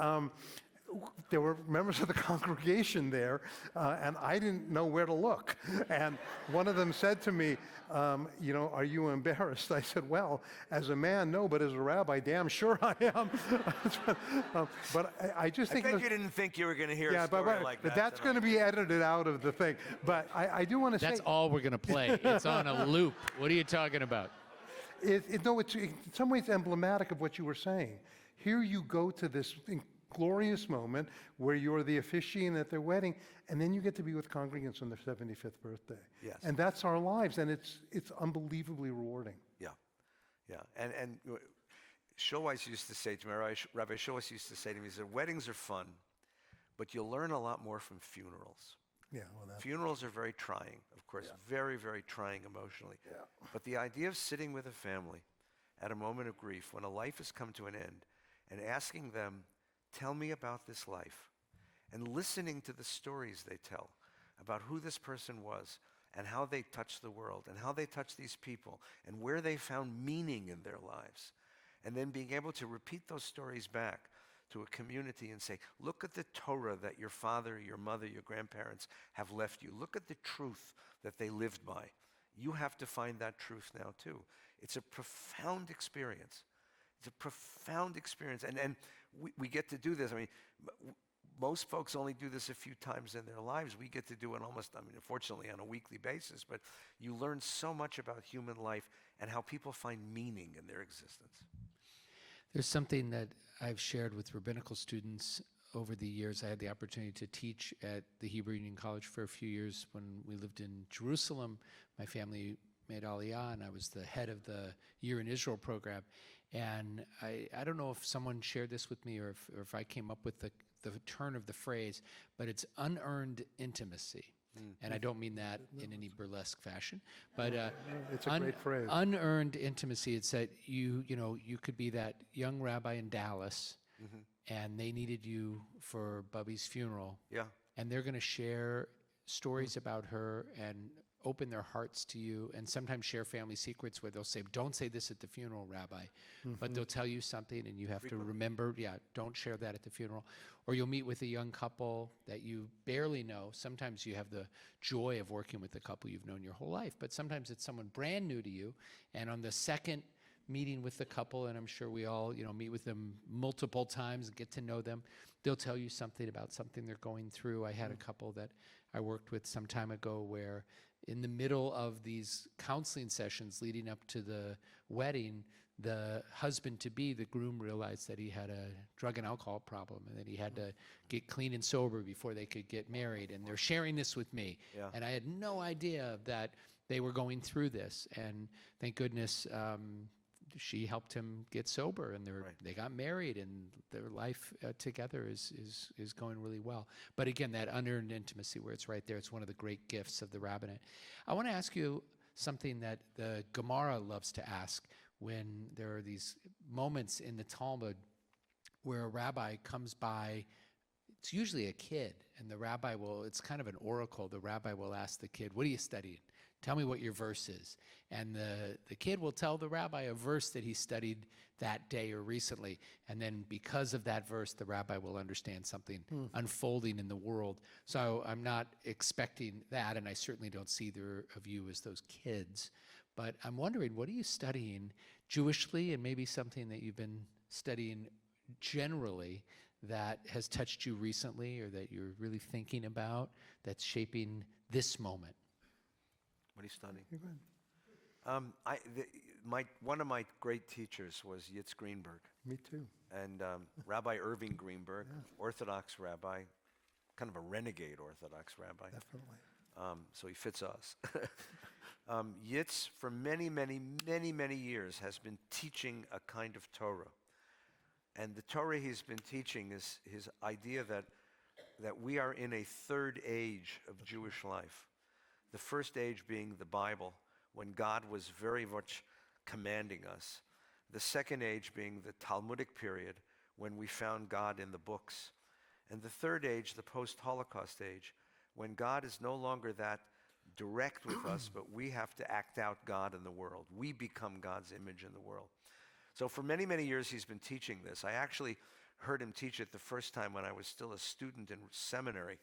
there were members of the congregation there, and I didn't know where to look. And one of them said to me, are you embarrassed? I said, well, as a man, no, but as a rabbi, damn sure I am. But I just think... I bet you didn't think you were going to hear a story like that. But that's going to be edited out of the thing. But I do want to say... That's all we're going to play. It's on a loop. What are you talking about? It's in some ways emblematic of what you were saying. Here you go to this glorious moment where you're the officiant at their wedding, and then you get to be with congregants on their 75th birthday. Yes. And that's our lives, and it's unbelievably rewarding. Yeah. And Schulweis used to say to me, Rabbi Schulweis used to say to me, he said, weddings are fun, but you'll learn a lot more from funerals. Yeah, well, Funerals are very trying, of course, very, very trying emotionally. Yeah. But the idea of sitting with a family at a moment of grief when a life has come to an end and asking them, tell me about this life, and listening to the stories they tell about who this person was and how they touched the world and how they touched these people and where they found meaning in their lives, and then being able to repeat those stories back to a community and say, look at the Torah that your father, your mother, your grandparents have left you. Look at the truth that they lived by. You have to find that truth now too. It's a profound experience. It's a profound experience. And we get to do this. I mean, most folks only do this a few times in their lives. We get to do it unfortunately on a weekly basis, but you learn so much about human life and how people find meaning in their existence. There's something that I've shared with rabbinical students over the years. I had the opportunity to teach at the Hebrew Union College for a few years when we lived in Jerusalem. My family made Aliyah, and I was the head of the Year in Israel program. And I don't know if someone shared this with me or if I came up with the turn of the phrase, but it's unearned intimacy. And I don't mean that in any burlesque fashion, but it's a great phrase. Unearned intimacy. It's that you could be that young rabbi in Dallas, and they needed you for Bubby's funeral. Yeah. And they're going to share stories about her and open their hearts to you, and sometimes share family secrets where they'll say, don't say this at the funeral, Rabbi. But they'll tell you something and you have to remember, don't share that at the funeral. Or you'll meet with a young couple that you barely know. Sometimes you have the joy of working with a couple you've known your whole life, but sometimes it's someone brand new to you. And on the second meeting with the couple, and I'm sure we all meet with them multiple times and get to know them, they'll tell you something about something they're going through. I had a couple that I worked with some time ago where in the middle of these counseling sessions leading up to the wedding, the husband-to-be, the groom, realized that he had a drug and alcohol problem and that he had to get clean and sober before they could get married. And they're sharing this with me. Yeah. And I had no idea that they were going through this. And thank goodness she helped him get sober, and they got married, and their life together is going really well. But again, that unearned intimacy where it's right there, it's one of the great gifts of the rabbinate. I want to ask you something that the Gemara loves to ask when there are these moments in the Talmud where a rabbi comes by. It's usually a kid, and the rabbi it's kind of an oracle. The rabbi will ask the kid, "What are you studying? Tell me what your verse is." And the kid will tell the rabbi a verse that he studied that day or recently. And then because of that verse, the rabbi will understand something unfolding in the world. So I'm not expecting that, and I certainly don't see either of you as those kids. But I'm wondering, what are you studying Jewishly, and maybe something that you've been studying generally that has touched you recently, or that you're really thinking about, that's shaping this moment? What are you studying? You're good. One of my great teachers was Yitz Greenberg, Me too. and Rabbi Irving Greenberg, Orthodox rabbi, kind of a renegade Orthodox rabbi. Definitely. So he fits us. Yitz, for many, many, many, many years, has been teaching a kind of Torah. And the Torah he's been teaching is his idea that we are in a third age of Jewish life. The first age being the Bible, when God was very much commanding us. The second age being the Talmudic period, when we found God in the books. And the third age, the post-Holocaust age, when God is no longer that direct with us, but we have to act out God in the world. We become God's image in the world. So for many, many years, he's been teaching this. I actually heard him teach it the first time when I was still a student in seminary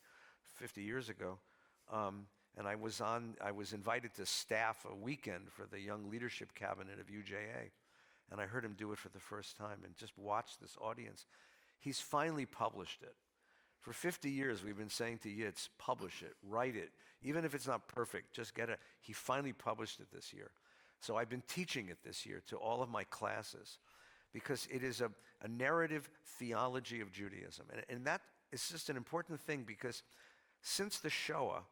50 years ago. And I was invited to staff a weekend for the Young Leadership Cabinet of UJA. And I heard him do it for the first time and just watched this audience. He's finally published it. For 50 years, we've been saying to Yitz, publish it, write it. Even if it's not perfect, just get it. He finally published it this year. So I've been teaching it this year to all of my classes because it is a narrative theology of Judaism. And that is just an important thing because since the Shoah,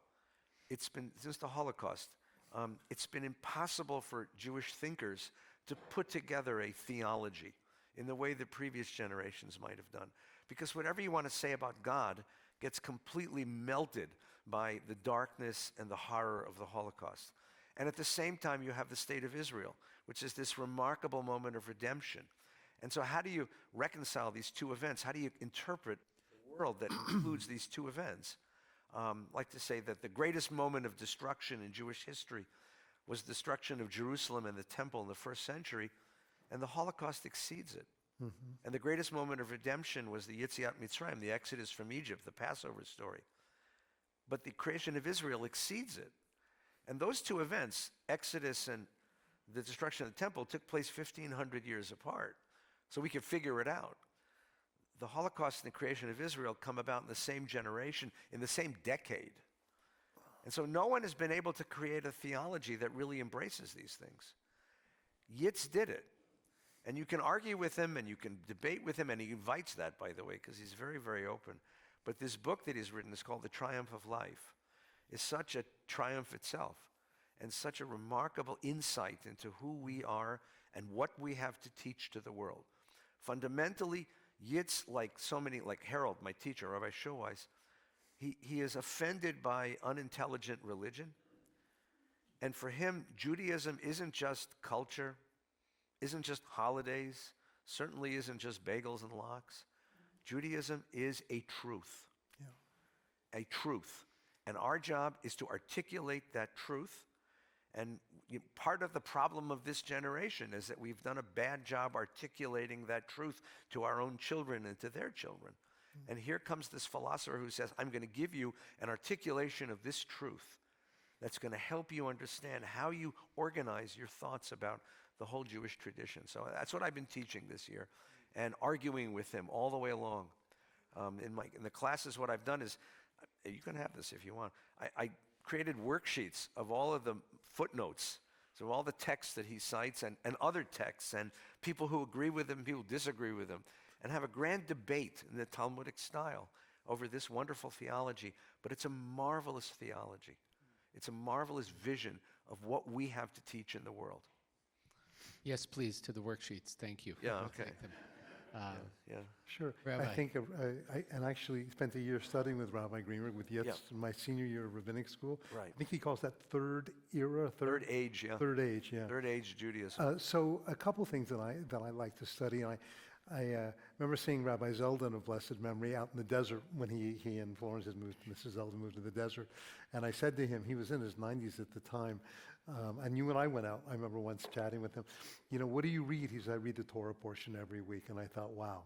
since the Holocaust, it's been impossible for Jewish thinkers to put together a theology in the way that previous generations might have done. Because whatever you want to say about God gets completely melted by the darkness and the horror of the Holocaust. And at the same time, you have the state of Israel, which is this remarkable moment of redemption. And so how do you reconcile these two events? How do you interpret a world that includes these two events? I like to say that the greatest moment of destruction in Jewish history was destruction of Jerusalem and the temple in the first century, and the Holocaust exceeds it. Mm-hmm. And the greatest moment of redemption was the Yetziat Mitzrayim, the Exodus from Egypt, the Passover story. But the creation of Israel exceeds it. And those two events, Exodus and the destruction of the temple, took place 1,500 years apart. So we could figure it out. The Holocaust and the creation of Israel come about in the same generation, in the same decade. And so no one has been able to create a theology that really embraces these things. Yitz did it. And you can argue with him and you can debate with him, and he invites that, by the way, because he's very, very open. But this book that he's written is called The Triumph of Life. It's such a triumph itself and such a remarkable insight into who we are and what we have to teach to the world. Fundamentally, Yitz, like Harold, my teacher, Rabbi Schulweis, he is offended by unintelligent religion. And for him, Judaism isn't just culture, isn't just holidays, certainly isn't just bagels and lox. Judaism is a truth. Yeah. A truth. And our job is to articulate that truth. And part of the problem of this generation is that we've done a bad job articulating that truth to our own children and to their children. And here comes this philosopher who says, I'm going to give you an articulation of this truth that's going to help you understand how you organize your thoughts about the whole Jewish tradition. So that's what I've been teaching this year and arguing with him all the way along. In the classes, what I've done is, you can have this if you want, I created worksheets of all of the footnotes. So all the texts that he cites and other texts and people who agree with him, people who disagree with him, and have a grand debate in the Talmudic style over this wonderful theology. But it's a marvelous theology. It's a marvelous vision of what we have to teach in the world. Yes, please, to the worksheets. Thank you. Yeah, We'll okay. take them. Yeah. Sure. Rabbi. I think, and actually spent a year studying with Rabbi Greenberg with Yitz in my senior year of rabbinic school. Right. I think he calls that third era, Third age, yeah. Third age, yeah. Third age Judaism. So a couple things that I like to study. I remember seeing Rabbi Zeldin of blessed memory out in the desert when he and Florence had moved, Mrs. Zeldin moved to the desert. And I said to him, he was in his 90s at the time, and you and I went out. I remember once chatting with him. What do you read? He said, I read the Torah portion every week. And I thought, wow,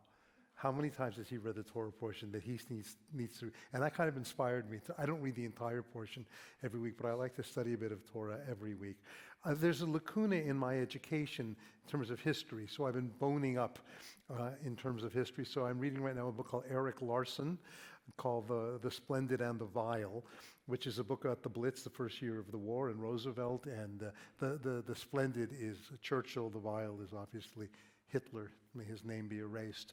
how many times has he read the Torah portion that he needs to? And that kind of inspired me. I don't read the entire portion every week, but I like to study a bit of Torah every week. There's a lacuna in my education in terms of history, so I've been boning up in terms of history. So I'm reading right now a book called Eric Larson, called The Splendid and the Vile, which is a book about the Blitz, the first year of the war, and Roosevelt. And the Splendid is Churchill, the Vile is obviously Hitler. May his name be erased.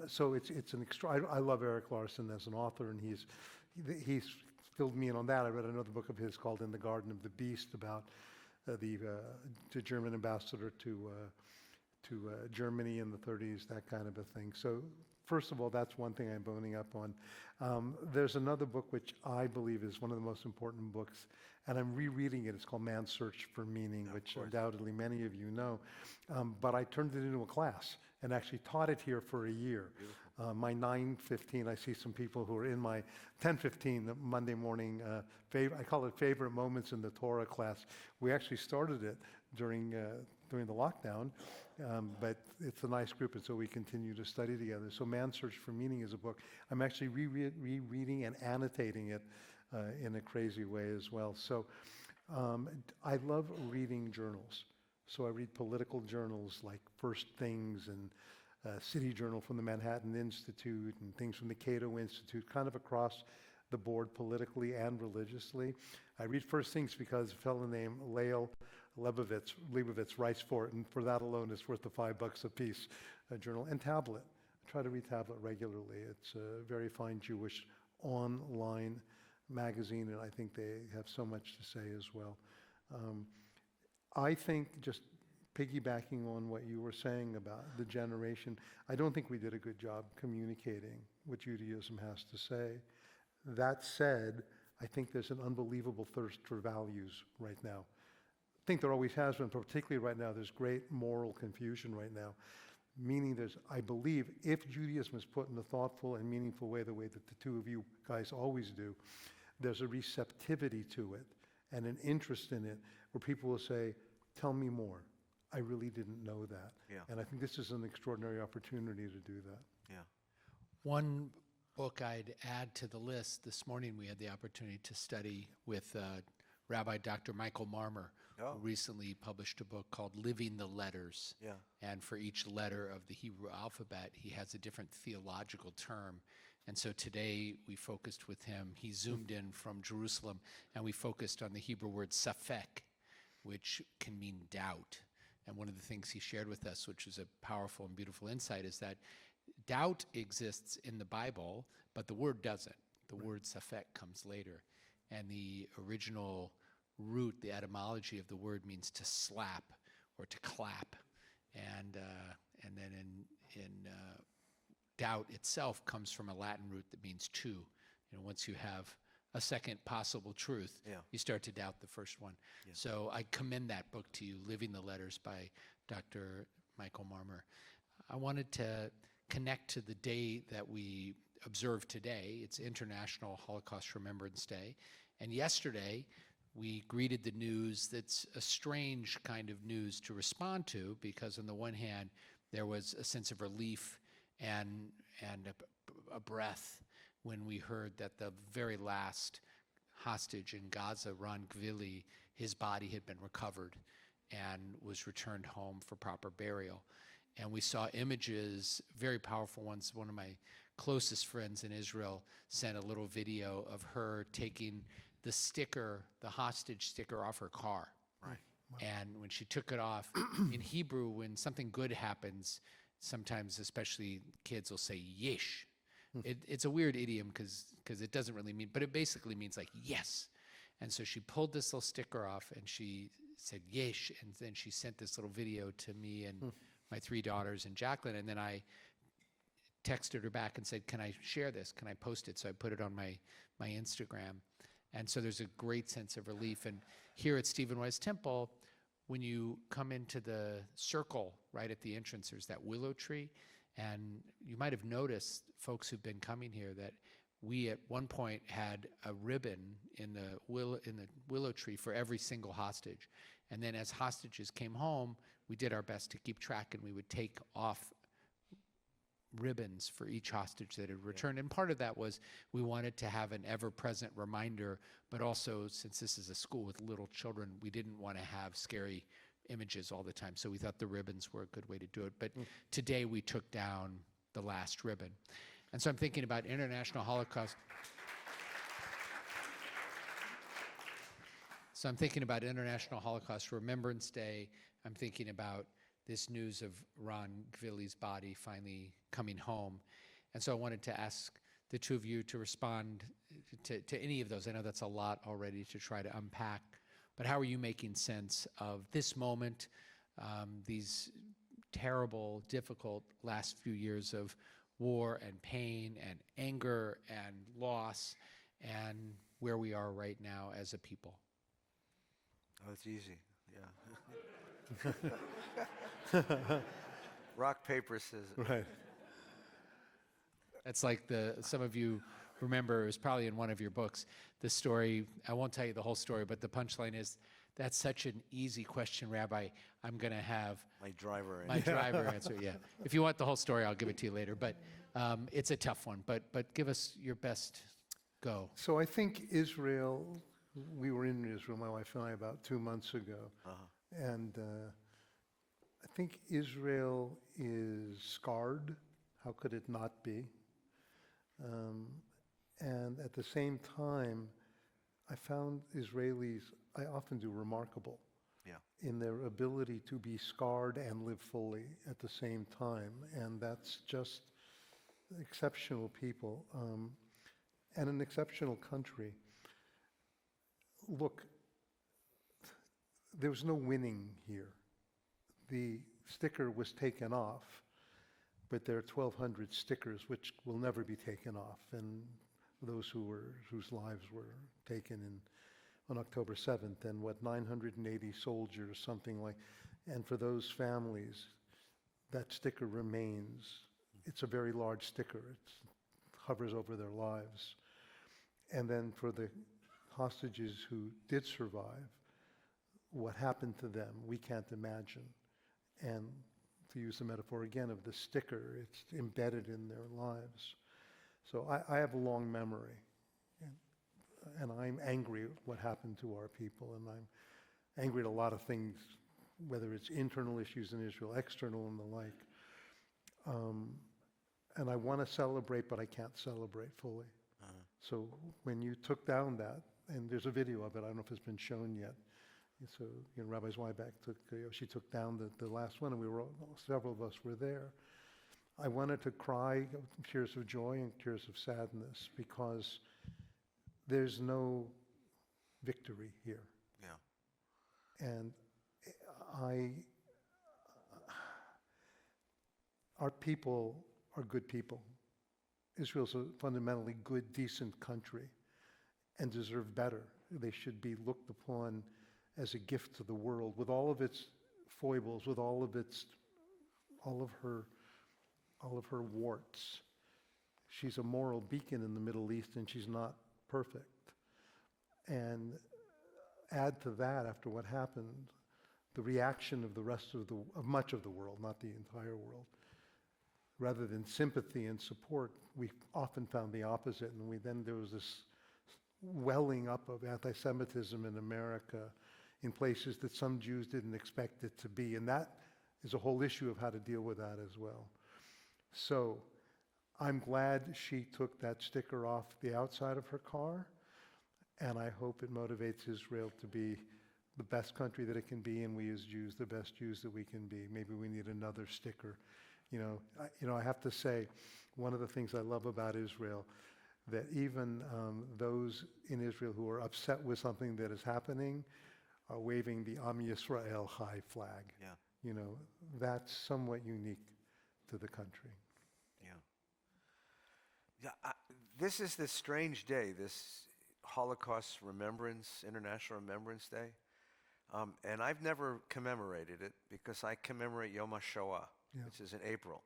So it's an extra. I love Eric Larson as an author, and he's filled me in on that. I read another book of his called In the Garden of the Beast about the German ambassador to Germany in the 30s, that kind of a thing. So first of all, that's one thing I'm boning up on. There's another book which I believe is one of the most important books, and I'm rereading it. It's called Man's Search for Meaning, which undoubtedly many of you know. But I turned it into a class and actually taught it here for a year. My 9:15, I see some people who are in my 10:15 Monday morning, I call it favorite moments in the Torah class. We actually started it during the lockdown, but it's a nice group, and so we continue to study together. So Man's Search for Meaning is a book. I'm actually rereading and annotating it in a crazy way as well. So I love reading journals. So I read political journals like First Things and City Journal from the Manhattan Institute and things from the Cato Institute, kind of across the board politically and religiously. I read First Things because a fellow named Lael Leibovitz writes for it, and for that alone it's worth the $5 a piece, a journal. And Tablet. I try to read Tablet regularly. It's a very fine Jewish online magazine, and I think they have so much to say as well. I think, just piggybacking on what you were saying about the generation, I don't think we did a good job communicating what Judaism has to say. That said, I think there's an unbelievable thirst for values right now. I think there always has been, particularly right now, there's great moral confusion right now. Meaning I believe, if Judaism is put in a thoughtful and meaningful way, the way that the two of you guys always do, there's a receptivity to it and an interest in it where people will say, tell me more. I really didn't know that. Yeah. And I think this is an extraordinary opportunity to do that. Yeah. One book I'd add to the list, this morning we had the opportunity to study with Rabbi Dr. Michael Marmer, who recently published a book called Living the Letters. Yeah. And for each letter of the Hebrew alphabet, he has a different theological term. And so today we focused with him. He zoomed in from Jerusalem, and we focused on the Hebrew word safek, which can mean doubt. And one of the things he shared with us, which is a powerful and beautiful insight, is that doubt exists in the Bible, but the word doesn't. The word safek comes later. And the original root, the etymology of the word, means to slap or to clap. And then in doubt itself comes from a Latin root that means two. Once you have a second possible truth, you start to doubt the first one. Yeah. So I commend that book to you, Living the Letters by Dr. Michael Marmer. I wanted to connect to the day that we observe today. It's International Holocaust Remembrance Day. And yesterday, we greeted the news that's a strange kind of news to respond to, because on the one hand, there was a sense of relief and a breath when we heard that the very last hostage in Gaza, Ron Gvili, his body had been recovered and was returned home for proper burial. And we saw images, very powerful ones. One of my closest friends in Israel sent a little video of her taking the sticker, the hostage sticker, off her car. Right. And when she took it off, in Hebrew, when something good happens, sometimes, especially kids, will say yesh. It's a weird idiom because it doesn't really mean, but it basically means like yes. And so she pulled this little sticker off and she said yesh, and then she sent this little video to me and my 3 daughters and Jacqueline, and then I texted her back and said, can I share this? Can I post it? So I put it on my Instagram. And so there's a great sense of relief. And here at Stephen Wise Temple, when you come into the circle right at the entrance, there's that willow tree. And you might have noticed, folks who've been coming here, that we at one point had a ribbon in the willow tree for every single hostage. And then as hostages came home, we did our best to keep track, and we would take off ribbons for each hostage that had returned. And part of that was we wanted to have an ever-present reminder, but also, since this is a school with little children, we didn't want to have scary images all the time. So we thought the ribbons were a good way to do it. But today we took down the last ribbon. And so I'm thinking about International Holocaust. So I'm thinking about International Holocaust Remembrance Day. I'm thinking about this news of Ron Gvili's body finally coming home. And so I wanted to ask the two of you to respond to any of those. I know that's a lot already to try to unpack, but how are you making sense of this moment, these terrible, difficult last few years of war and pain and anger and loss, and where we are right now as a people? Oh, it's easy, yeah. Rock, paper, scissors. Right. That's like some of you remember, it was probably in one of your books, the story. I won't tell you the whole story, but the punchline is, that's such an easy question, Rabbi. I'm going to have My driver. my driver answer. Yeah. If you want the whole story, I'll give it to you later. But it's a tough one. But give us your best go. So I think Israel, we were in Israel, my wife and I, about 2 months ago. And I think Israel is scarred. How could it not be? And at the same time, I found Israelis, I often do, remarkable in their ability to be scarred and live fully at the same time. And that's just exceptional people and an exceptional country. Look, there was no winning here. The sticker was taken off, but there are 1,200 stickers which will never be taken off, and those whose lives were taken on October 7th, and 980 soldiers, something like, and for those families, that sticker remains. It's a very large sticker. It hovers over their lives. And then for the hostages who did survive, what happened to them, we can't imagine. And to use the metaphor again of the sticker, it's embedded in their lives. So I have a long memory, and I'm angry at what happened to our people, and I'm angry at a lot of things, whether it's internal issues in Israel, external and the like. And I want to celebrate, but I can't celebrate fully. So when you took down that, and there's a video of it, I don't know if it's been shown yet. So Rabbi Zweiback she took down the last one, and several of us were there. I wanted to cry tears of joy and tears of sadness because there's no victory here. Yeah. And our people are good people. Israel's a fundamentally good, decent country and deserve better. They should be looked upon as a gift to the world, with all of its foibles, with all of her warts. She's a moral beacon in the Middle East, and she's not perfect. And add to that, after what happened, the reaction of the rest of much of the world, not the entire world. Rather than sympathy and support, we often found the opposite, and there was this welling up of anti-Semitism in America in places that some Jews didn't expect it to be, and that is a whole issue of how to deal with that as well. So I'm glad she took that sticker off the outside of her car, and I hope it motivates Israel to be the best country that it can be, and we as Jews, the best Jews that we can be. Maybe we need another sticker. I have to say, one of the things I love about Israel, that even those in Israel who are upset with something that is happening are waving the Am Yisrael high flag. Yeah. That's somewhat unique to the country. Yeah. This is this strange day, this Holocaust Remembrance, International Remembrance Day. And I've never commemorated it because I commemorate Yom HaShoah, which is in April.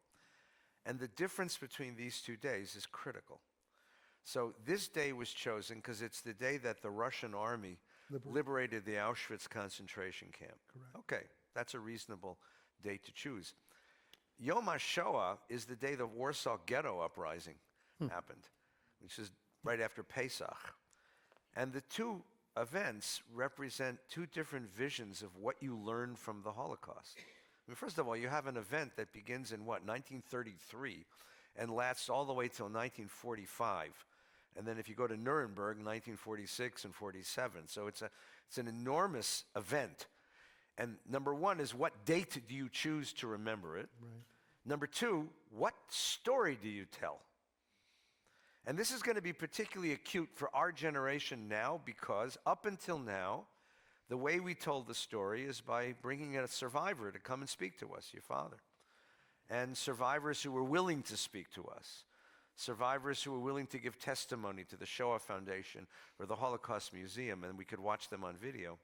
And the difference between these 2 days is critical. So this day was chosen because it's the day that the Russian army liberated the Auschwitz concentration camp. Correct. Okay, that's a reasonable date to choose. Yom HaShoah is the day the Warsaw Ghetto Uprising happened, which is right after Pesach. And the two events represent two different visions of what you learn from the Holocaust. I mean, first of all, you have an event that begins in 1933 and lasts all the way till 1945. And then if you go to Nuremberg, 1946 and 47. So it's an enormous event. And number one is, what date do you choose to remember it? Right. Number two, what story do you tell? And this is going to be particularly acute for our generation now, because up until now, the way we told the story is by bringing in a survivor to come and speak to us, your father. And survivors who were willing to speak to us. Survivors who were willing to give testimony to the Shoah Foundation or the Holocaust Museum, and we could watch them on video.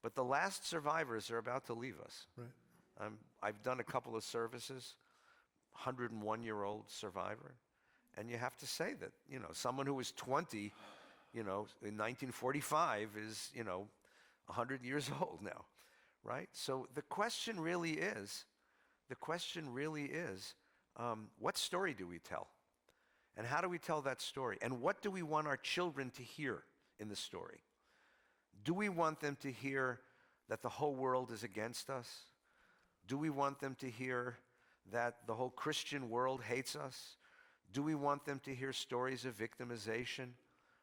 But the last survivors are about to leave us. Right. I've done a couple of services, 101-year-old survivor. And you have to say that, someone who was 20, in 1945 is, 100 years old now, right? So the question really is, what story do we tell? And how do we tell that story? And what do we want our children to hear in the story? Do we want them to hear that the whole world is against us? Do we want them to hear that the whole Christian world hates us? Do we want them to hear stories of victimization,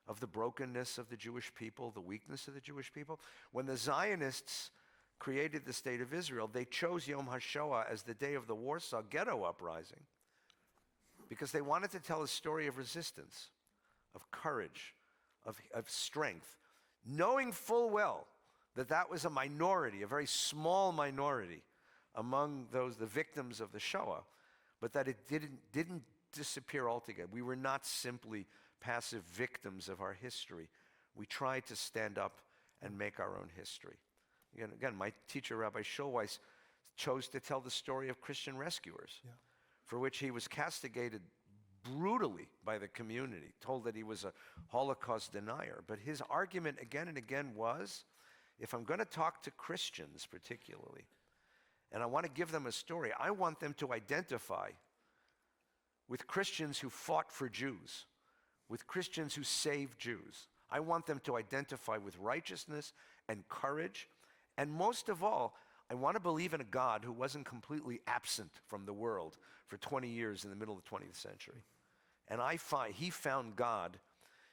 of the brokenness of the Jewish people, the weakness of the Jewish people? When the Zionists created the State of Israel, they chose Yom HaShoah as the day of the Warsaw Ghetto Uprising because they wanted to tell a story of resistance, of courage, of strength, knowing full well that that was a minority, a very small minority among the victims of the Shoah, but that it didn't disappear altogether. We were not simply passive victims of our history. We tried to stand up and make our own history. Again, my teacher, Rabbi Schulweis, chose to tell the story of Christian rescuers, for which he was castigated brutally by the community, told that he was a Holocaust denier. But his argument again and again was, if I'm going to talk to Christians particularly, and I want to give them a story, I want them to identify with Christians who fought for Jews, with Christians who saved Jews. I want them to identify with righteousness and courage. And most of all, I want to believe in a God who wasn't completely absent from the world for 20 years in the middle of the 20th century. And he found God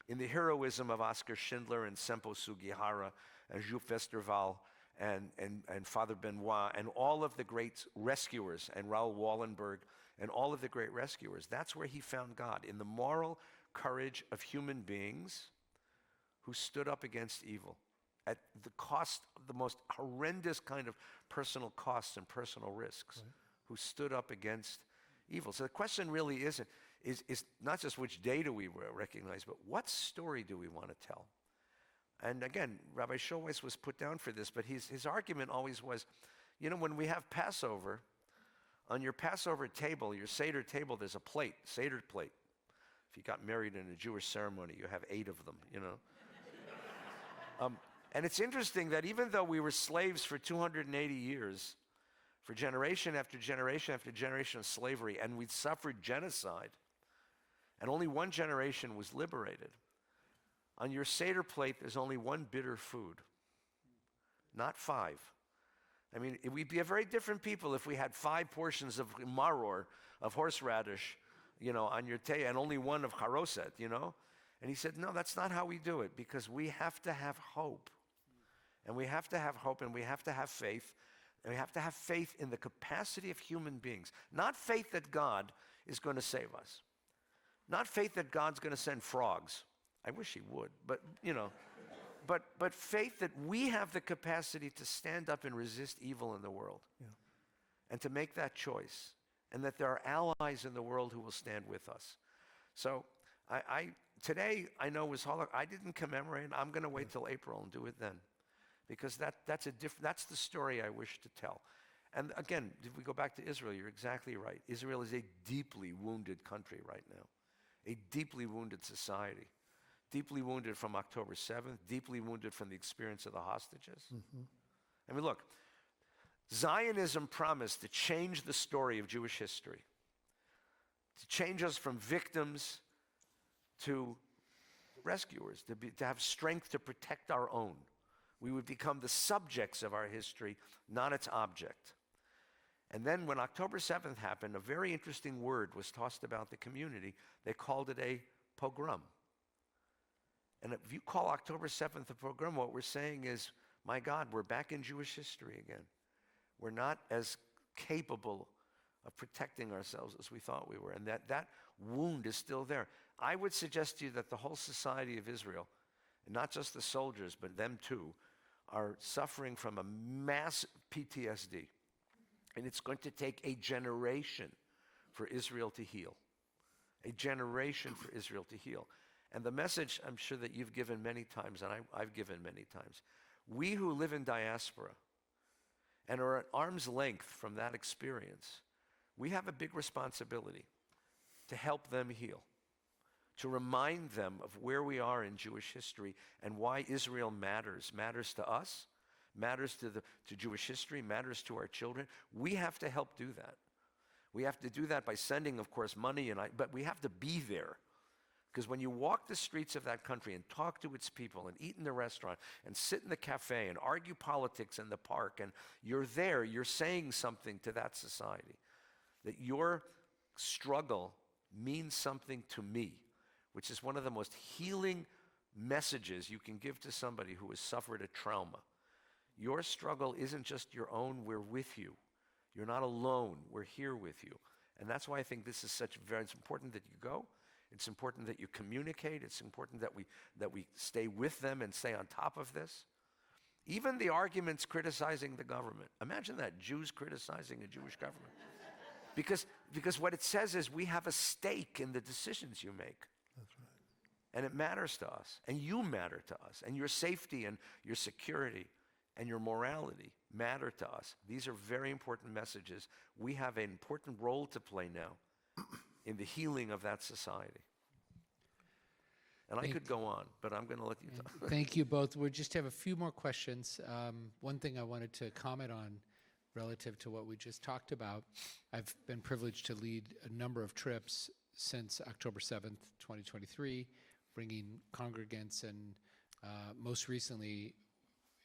in the heroism of Oskar Schindler and Sempo Sugihara and Jules Westerval and Father Benoit and all of the great rescuers, and Raoul Wallenberg, and all of the great rescuers. That's where he found God, in the moral courage of human beings who stood up against evil at the cost of the most horrendous kind of personal costs and personal risks, who stood up against evil. So the question really is not just which day do we recognize, but what story do we want to tell? And again, Rabbi Schulweis was put down for this, but his argument always was, when we have Passover, on your Passover table, your Seder table, there's a plate, Seder plate. If you got married in a Jewish ceremony, you have 8 of them, And it's interesting that even though we were slaves for 280 years, for generation after generation after generation of slavery, and we'd suffered genocide, and only one generation was liberated, on your Seder plate, there's only one bitter food, not 5. I mean, we'd be a very different people if we had 5 portions of maror, of horseradish, on your table, and only one of charoset, And he said, no, that's not how we do it, because we have to have hope. And we have to have hope, and we have to have faith. And we have to have faith in the capacity of human beings. Not faith that God is going to save us. Not faith that God's going to send frogs. I wish he would, but but faith that we have the capacity to stand up and resist evil in the world. Yeah. And to make that choice. And that there are allies in the world who will stand with us. So today I know was Holocaust. I didn't commemorate. I'm going to wait till April and do it then. Because that's the story I wish to tell. And again, if we go back to Israel, you're exactly right. Israel is a deeply wounded country right now. A deeply wounded society. Deeply wounded from October 7th. Deeply wounded from the experience of the hostages. Mm-hmm. I mean, look, Zionism promised to change the story of Jewish history. To change us from victims to rescuers. To have strength to protect our own. We would become the subjects of our history, not its object. And then when October 7th happened, a very interesting word was tossed about the community. They called it a pogrom. And if you call October 7th a pogrom, what we're saying is, my God, we're back in Jewish history again. We're not as capable of protecting ourselves as we thought we were. And that wound is still there. I would suggest to you that the whole society of Israel, and not just the soldiers, but them too, are suffering from a massive PTSD. And it's going to take a generation for Israel to heal. A generation for Israel to heal. And the message I'm sure that you've given many times, and I've given many times, we who live in diaspora and are at arm's length from that experience, we have a big responsibility to help them heal. To remind them of where we are in Jewish history and why Israel matters to us, matters to Jewish history, matters to our children. We have to help do that. We have to do that by sending, of course, money, but we have to be there. Because when you walk the streets of that country and talk to its people and eat in the restaurant and sit in the cafe and argue politics in the park, and you're there, you're saying something to that society. That your struggle means something to me, which is one of the most healing messages you can give to somebody who has suffered a trauma. Your struggle isn't just your own, we're with you. You're not alone, we're here with you. And that's why I think this is it's important that you go. It's important that you communicate. It's important that we stay with them and stay on top of this. Even the arguments criticizing the government. Imagine that, Jews criticizing a Jewish government. Because what it says is we have a stake in the decisions you make. That's right. And it matters to us, and you matter to us, and your safety and your security and your morality matter to us. These are very important messages. We have an important role to play now in the healing of that society. And I could go on, but I'm going to let you talk. Thank you both. We just have a few more questions. One thing I wanted to comment on relative to what we just talked about, I've been privileged to lead a number of trips since October 7th, 2023, bringing congregants and most recently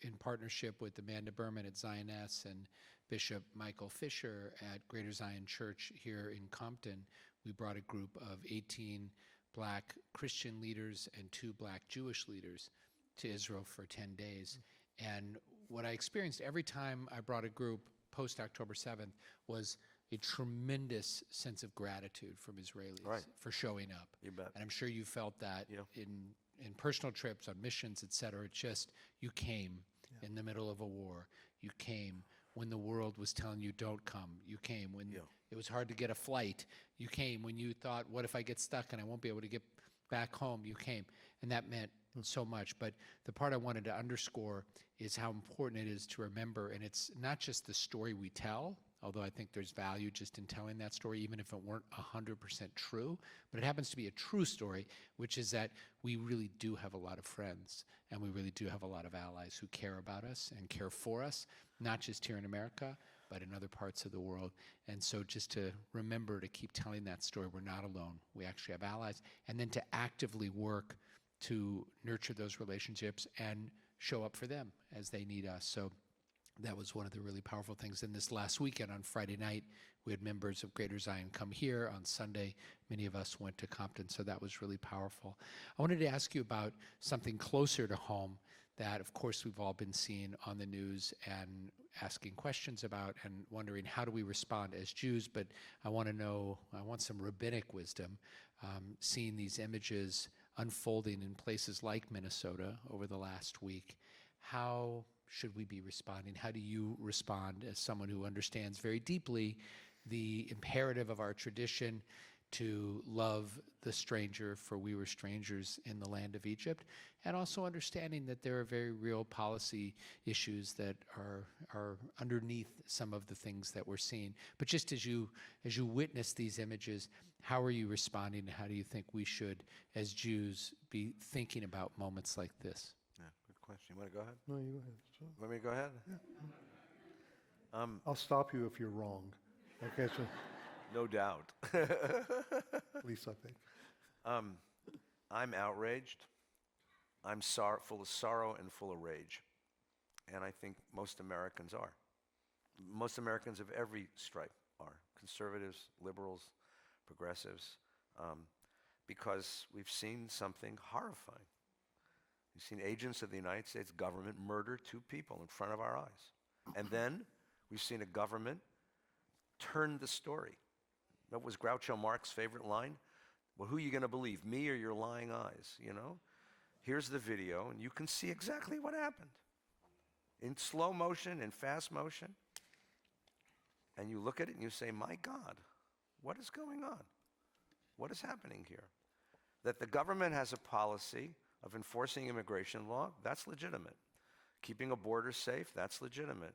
in partnership with Amanda Berman at Zioness and Bishop Michael Fisher at Greater Zion Church here in Compton, we brought a group of 18 Black Christian leaders and 2 Black Jewish leaders to Israel for 10 days. And what I experienced every time I brought a group post-October 7th was a tremendous sense of gratitude from Israelis for showing up. You bet. And I'm sure you felt that in personal trips, on missions, et cetera. It's just, you came in the middle of a war. You came when the world was telling you don't come. You came when it was hard to get a flight. You came when you thought, what if I get stuck and I won't be able to get back home? You came. And that meant so much. But the part I wanted to underscore is how important it is to remember, and it's not just the story we tell, although I think there's value just in telling that story, even if it weren't 100% true, but it happens to be a true story, which is that we really do have a lot of friends, and we really do have a lot of allies who care about us and care for us, not just here in America, but in other parts of the world. And so just to remember to keep telling that story, we're not alone. We actually have allies, and then to actively work to nurture those relationships and show up for them as they need us. So that was one of the really powerful things. And this last weekend on Friday night, we had members of Greater Zion come here. On Sunday, many of us went to Compton, so that was really powerful. I wanted to ask you about something closer to home that, of course, we've all been seeing on the news and asking questions about and wondering how do we respond as Jews. But I want some rabbinic wisdom, seeing these images unfolding in places like Minnesota over the last week. How should we be responding? How do you respond as someone who understands very deeply the imperative of our tradition to love the stranger, for we were strangers in the land of Egypt, and also understanding that there are very real policy issues that are underneath some of the things that we're seeing. But just as you witness these images, how are you responding? How do you think we should, as Jews, be thinking about moments like this? Yeah, good question. You want to go ahead? No, you go ahead. Sure. Want me to go ahead? I'll stop you if you're wrong. Okay, so No doubt. at least I think. I'm outraged. I'm full of sorrow and full of rage. And I think most Americans are. Most Americans of every stripe are. Conservatives, liberals, progressives. Because we've seen something horrifying. We've seen agents of the United States government murder 2 people in front of our eyes. And then we've seen a government turn the story. That was Groucho Marx's favorite line. Well, who are you going to believe, me or your lying eyes, you know? Here's the video, and you can see exactly what happened. In slow motion, in fast motion. And you look at it and you say, my God, what is going on? What is happening here? That the government has a policy of enforcing immigration law, that's legitimate. Keeping a border safe, that's legitimate.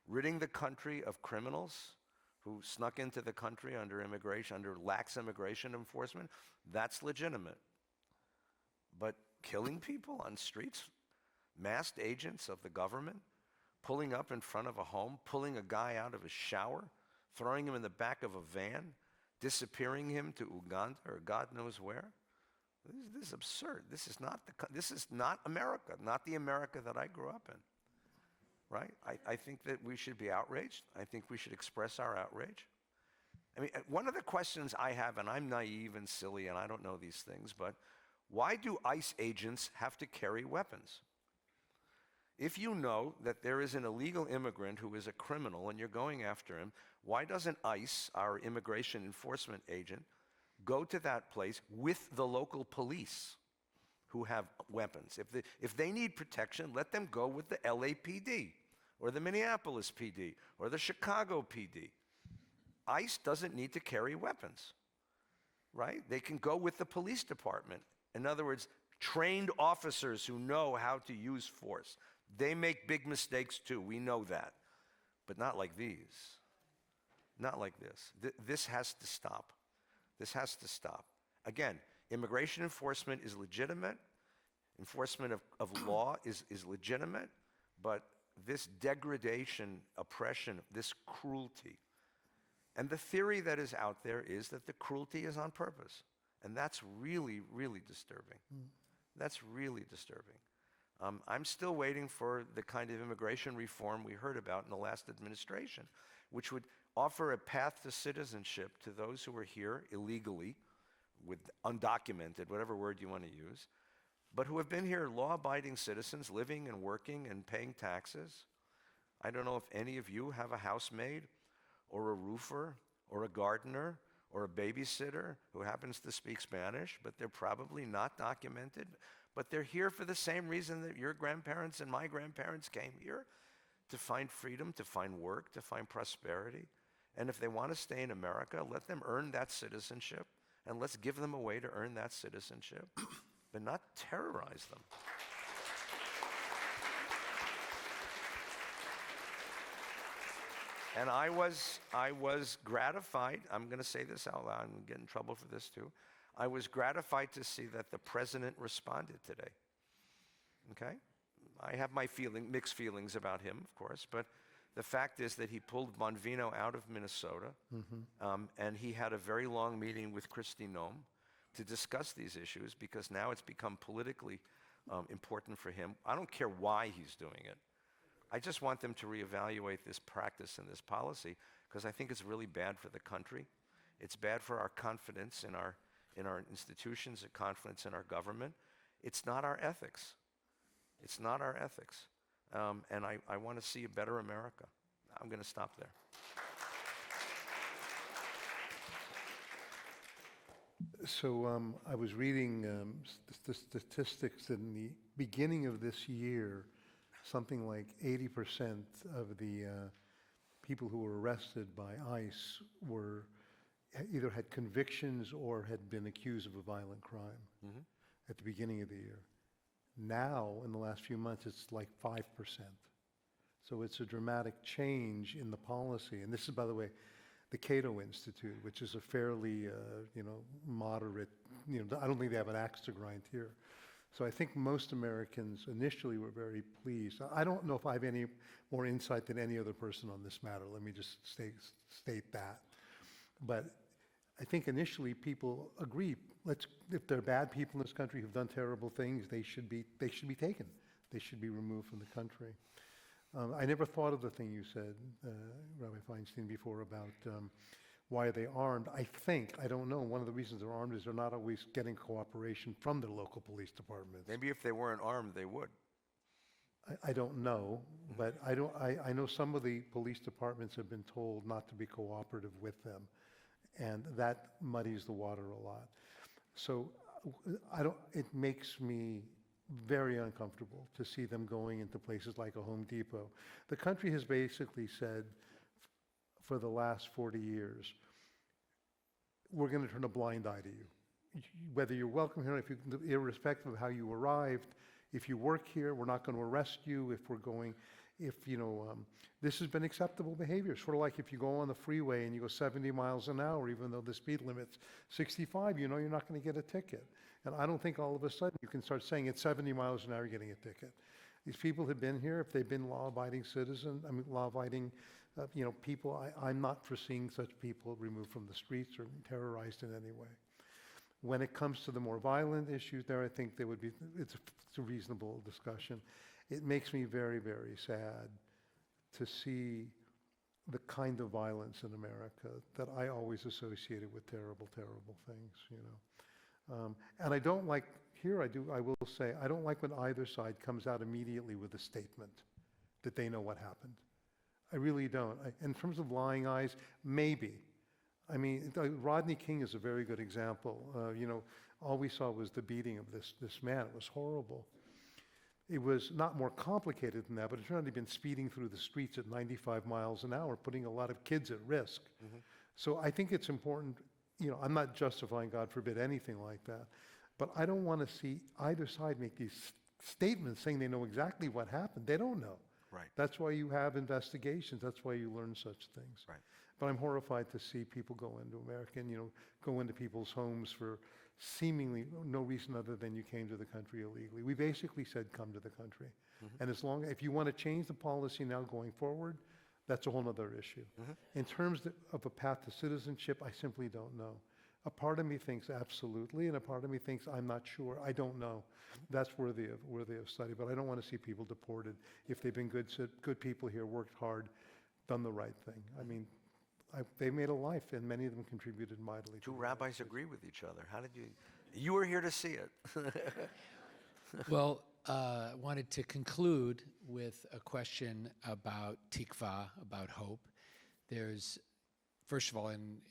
Ridding the country of criminals who snuck into the country under lax immigration enforcement, that's legitimate. But killing people on streets, masked agents of the government, pulling up in front of a home, pulling a guy out of his shower, throwing him in the back of a van, disappearing him to Uganda or God knows where. This is absurd. This is not America, not the America that I grew up in. Right? I think that we should be outraged. I think we should express our outrage. I mean, one of the questions I have, and I'm naive and silly and I don't know these things, but why do ICE agents have to carry weapons? If you know that there is an illegal immigrant who is a criminal and you're going after him, why doesn't ICE, our immigration enforcement agent, go to that place with the local police who have weapons? If they need protection, let them go with the LAPD or the Minneapolis PD or the Chicago PD. ICE doesn't need to carry weapons, right? They can go with the police department. In other words, trained officers who know how to use force. They make big mistakes too, we know that. But not like these. Not like this. This has to stop. This has to stop. Again, immigration enforcement is legitimate. Enforcement of law is legitimate. But this degradation, oppression, this cruelty. And the theory that is out there is that the cruelty is on purpose. And that's really, really disturbing. That's really disturbing. I'm still waiting for the kind of immigration reform we heard about in the last administration, which would offer a path to citizenship to those who are here illegally, with undocumented, whatever word you want to use, but who have been here law-abiding citizens, living and working and paying taxes. I don't know if any of you have a housemaid or a roofer or a gardener or a babysitter who happens to speak Spanish, but they're probably not documented. But they're here for the same reason that your grandparents and my grandparents came here, to find freedom, to find work, to find prosperity. And if they want to stay in America, let them earn that citizenship, and let's give them a way to earn that citizenship, but not terrorize them. And I was gratified, I'm going to say this out loud, I'm going to get in trouble for this too. I was gratified to see that the president responded today. Okay? I have my mixed feelings about him, of course, but the fact is that he pulled Bonvino out of Minnesota, and he had a very long meeting with Kristi Noem to discuss these issues, because now it's become politically important for him. I don't care why he's doing it. I just want them to reevaluate this practice and this policy, because I think it's really bad for the country. It's bad for our confidence in our institutions and confidence in our government. It's not our ethics. It's not our ethics. And I want to see a better America. I'm going to stop there. So I was reading the statistics in the beginning of this year. Something like 80% of the people who were arrested by ICE were either had convictions or had been accused of a violent crime at the beginning of the year. Now, in the last few months, it's like 5%. So it's a dramatic change in the policy. And this is, by the way, the Cato Institute, which is a fairly, moderate, I don't think they have an axe to grind here. So I think most Americans initially were very pleased. I don't know if I have any more insight than any other person on this matter. Let me just state that. But I think initially people agree. If there are bad people in this country who've done terrible things, they should be taken. They should be removed from the country. I never thought of the thing you said, Rabbi Feinstein, before about why are they armed. I don't know, one of the reasons they're armed is they're not always getting cooperation from their local police departments. Maybe if they weren't armed, they would. I don't know, but I know some of the police departments have been told not to be cooperative with them, and that muddies the water a lot. So it makes me very uncomfortable to see them going into places like a Home Depot. The country has basically said for the last 40 years, we're going to turn a blind eye to you. Whether you're welcome here, irrespective of how you arrived, if you work here, we're not going to arrest you. This has been acceptable behavior. Sort of like if you go on the freeway and you go 70 miles an hour, even though the speed limit's 65, you're not going to get a ticket. And I don't think all of a sudden you can start saying it's 70 miles an hour, you're getting a ticket. These people have been here. If they've been law-abiding people, I'm not foreseeing such people removed from the streets or terrorized in any way. When it comes to the more violent issues there, I think it's a reasonable discussion. It makes me very, very sad to see the kind of violence in America that I always associated with terrible, terrible things, And I don't like, I will say, I don't like when either side comes out immediately with a statement that they know what happened. I really don't. In terms of lying eyes, maybe. I mean, Rodney King is a very good example. All we saw was the beating of this man. It was horrible. It was not more complicated than that, but it turned out he'd been speeding through the streets at 95 miles an hour, putting a lot of kids at risk. So I think it's important, I'm not justifying, God forbid, anything like that, but I don't want to see either side make these statements saying they know exactly what happened. They don't know. Right. That's why you have investigations. That's why you learn such things. Right. But I'm horrified to see people go into America and, go into people's homes for seemingly no reason other than you came to the country illegally. We basically said, come to the country. And if you want to change the policy now going forward, that's a whole other issue. In terms of a path to citizenship, I simply don't know. A part of me thinks absolutely, and a part of me thinks I'm not sure. I don't know. That's worthy of study, but I don't want to see people deported if they've been good people here, worked hard, done the right thing. I mean, they made a life, and many of them contributed mightily. Two rabbis agree with each other. How did you? You were here to see it. Well, I wanted to conclude with a question about tikva, about hope. There's, first of all, in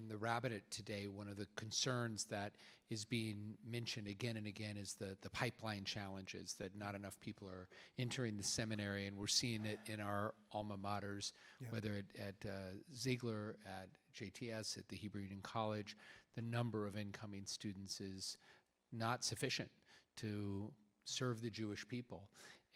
the rabbinate today, one of the concerns that is being mentioned again and again is the pipeline challenges, that not enough people are entering the seminary, and we're seeing it in our alma maters, whether at Ziegler, at JTS, at the Hebrew Union College. The number of incoming students is not sufficient to serve the Jewish people,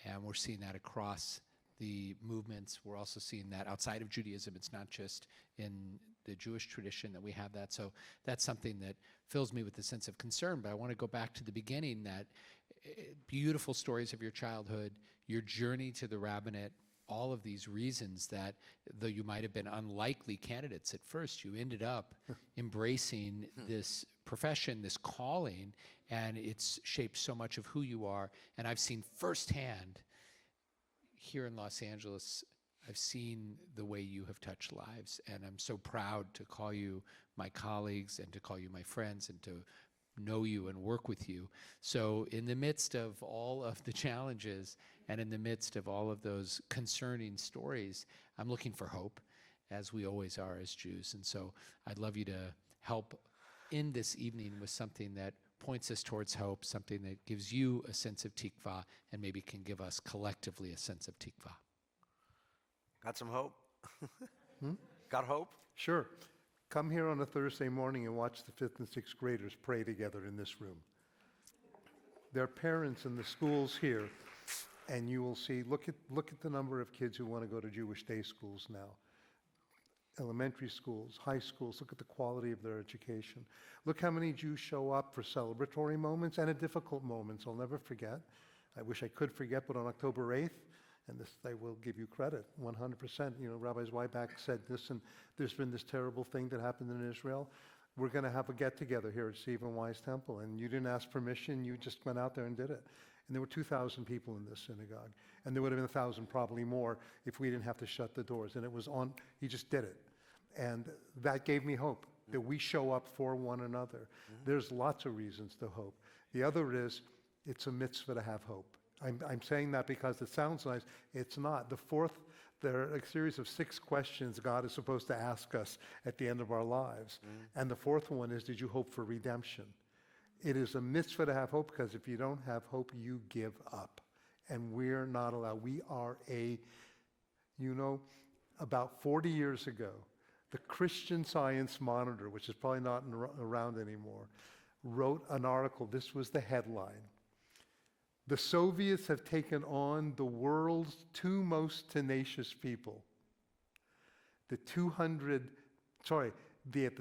and we're seeing that across the movements. We're also seeing that outside of Judaism. It's not just in the Jewish tradition that we have that. So that's something that fills me with a sense of concern. But I want to go back to the beginning, that beautiful stories of your childhood, your journey to the rabbinate, all of these reasons that, though you might have been unlikely candidates at first, you ended up embracing this profession, this calling, and it's shaped so much of who you are. And I've seen firsthand here in Los Angeles, I've seen the way you have touched lives, and I'm so proud to call you my colleagues and to call you my friends and to know you and work with you. So in the midst of all of the challenges and in the midst of all of those concerning stories, I'm looking for hope, as we always are as Jews. And so I'd love you to help in this evening with something that points us towards hope, something that gives you a sense of tikva and maybe can give us collectively a sense of tikva. Got some hope? Got hope? Sure. Come here on a Thursday morning and watch the 5th and 6th graders pray together in this room. Their parents in the schools here, and you will see, look at the number of kids who want to go to Jewish day schools now. Elementary schools, high schools, look at the quality of their education. Look how many Jews show up for celebratory moments and at difficult moments. I'll never forget. I wish I could forget, but on October 8th, and this I will give you credit, 100%. You know, Rabbi Zweiback said, listen, there's been this terrible thing that happened in Israel. We're going to have a get-together here at Stephen Wise Temple. And you didn't ask permission. You just went out there and did it. And there were 2,000 people in this synagogue. And there would have been 1,000, probably more, if we didn't have to shut the doors. And it was on, he just did it. And that gave me hope, that we show up for one another. There's lots of reasons to hope. The other is, it's a mitzvah to have hope. I'm saying that because it sounds nice. It's not. There are a series of 6 questions God is supposed to ask us at the end of our lives. And the 4th one is, did you hope for redemption? It is a mitzvah to have hope, because if you don't have hope, you give up. And we're not allowed. We are about 40 years ago, the Christian Science Monitor, which is probably not around anymore, wrote an article. This was the headline. The Soviets have taken on the world's 2 most tenacious people. At the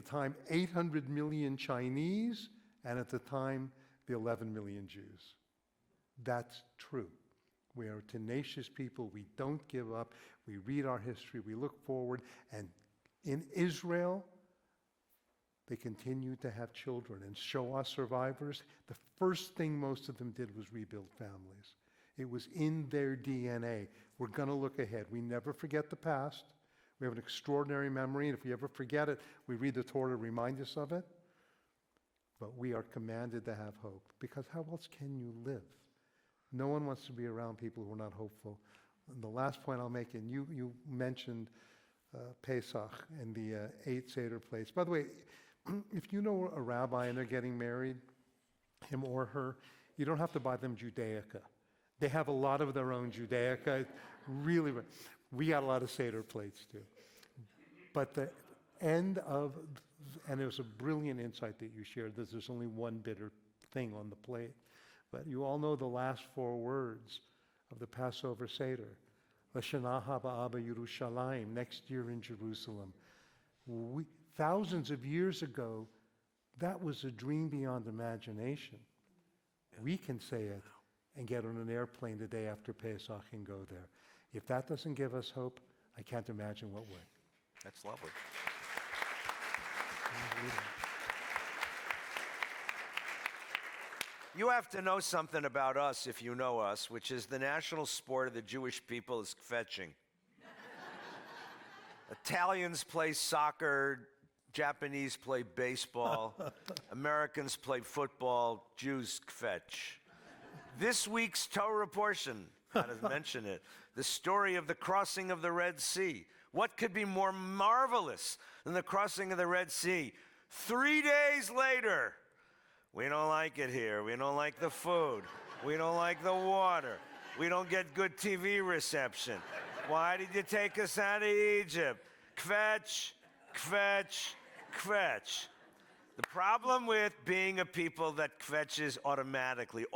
time, 800 million Chinese, and at the time, the 11 million Jews. That's true. We are tenacious people. We don't give up. We read our history. We look forward. And in Israel, they continue to have children. And Shoah survivors, the first thing most of them did was rebuild families. It was in their DNA. We're going to look ahead. We never forget the past. We have an extraordinary memory, and if we ever forget it, we read the Torah to remind us of it. But we are commanded to have hope, because how else can you live? No one wants to be around people who are not hopeful. And the last point I'll make, and you mentioned Pesach and the 8 Seder plates. By the way, if you know a rabbi and they're getting married, him or her, you don't have to buy them Judaica. They have a lot of their own Judaica. Really, we got a lot of Seder plates too. But the end of, and it was a brilliant insight that you shared, that there's only one bitter thing on the plate. But you all know the last 4 words of the Passover Seder. L'shana haba Yerushalayim, next year in Jerusalem. Thousands of years ago, that was a dream beyond imagination. We can say it and get on an airplane the day after Pesach and go there. If that doesn't give us hope, I can't imagine what would. That's lovely. You have to know something about us if you know us, which is the national sport of the Jewish people is kvetching. Italians play soccer, Japanese play baseball, Americans play football, Jews kvetch. This week's Torah portion, how to mention it, the story of the crossing of the Red Sea. What could be more marvelous than the crossing of the Red Sea? 3 days later, we don't like it here. We don't like the food. We don't like the water. We don't get good TV reception. Why did you take us out of Egypt? Kvetch, kvetch, kvetch. The problem with being a people that kvetches autonomically,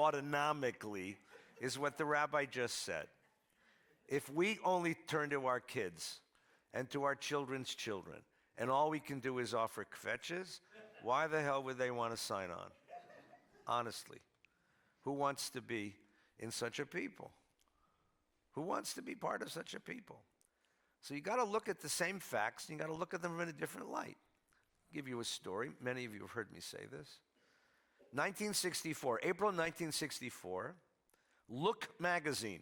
is what the rabbi just said. If we only turn to our kids and to our children's children, and all we can do is offer kvetches, why the hell would they want to sign on? Honestly, who wants to be in such a people? Who wants to be part of such a people? So you got to look at the same facts, and you got to look at them in a different light. I'll give you a story. Many of you have heard me say this. 1964, April 1964, Look magazine,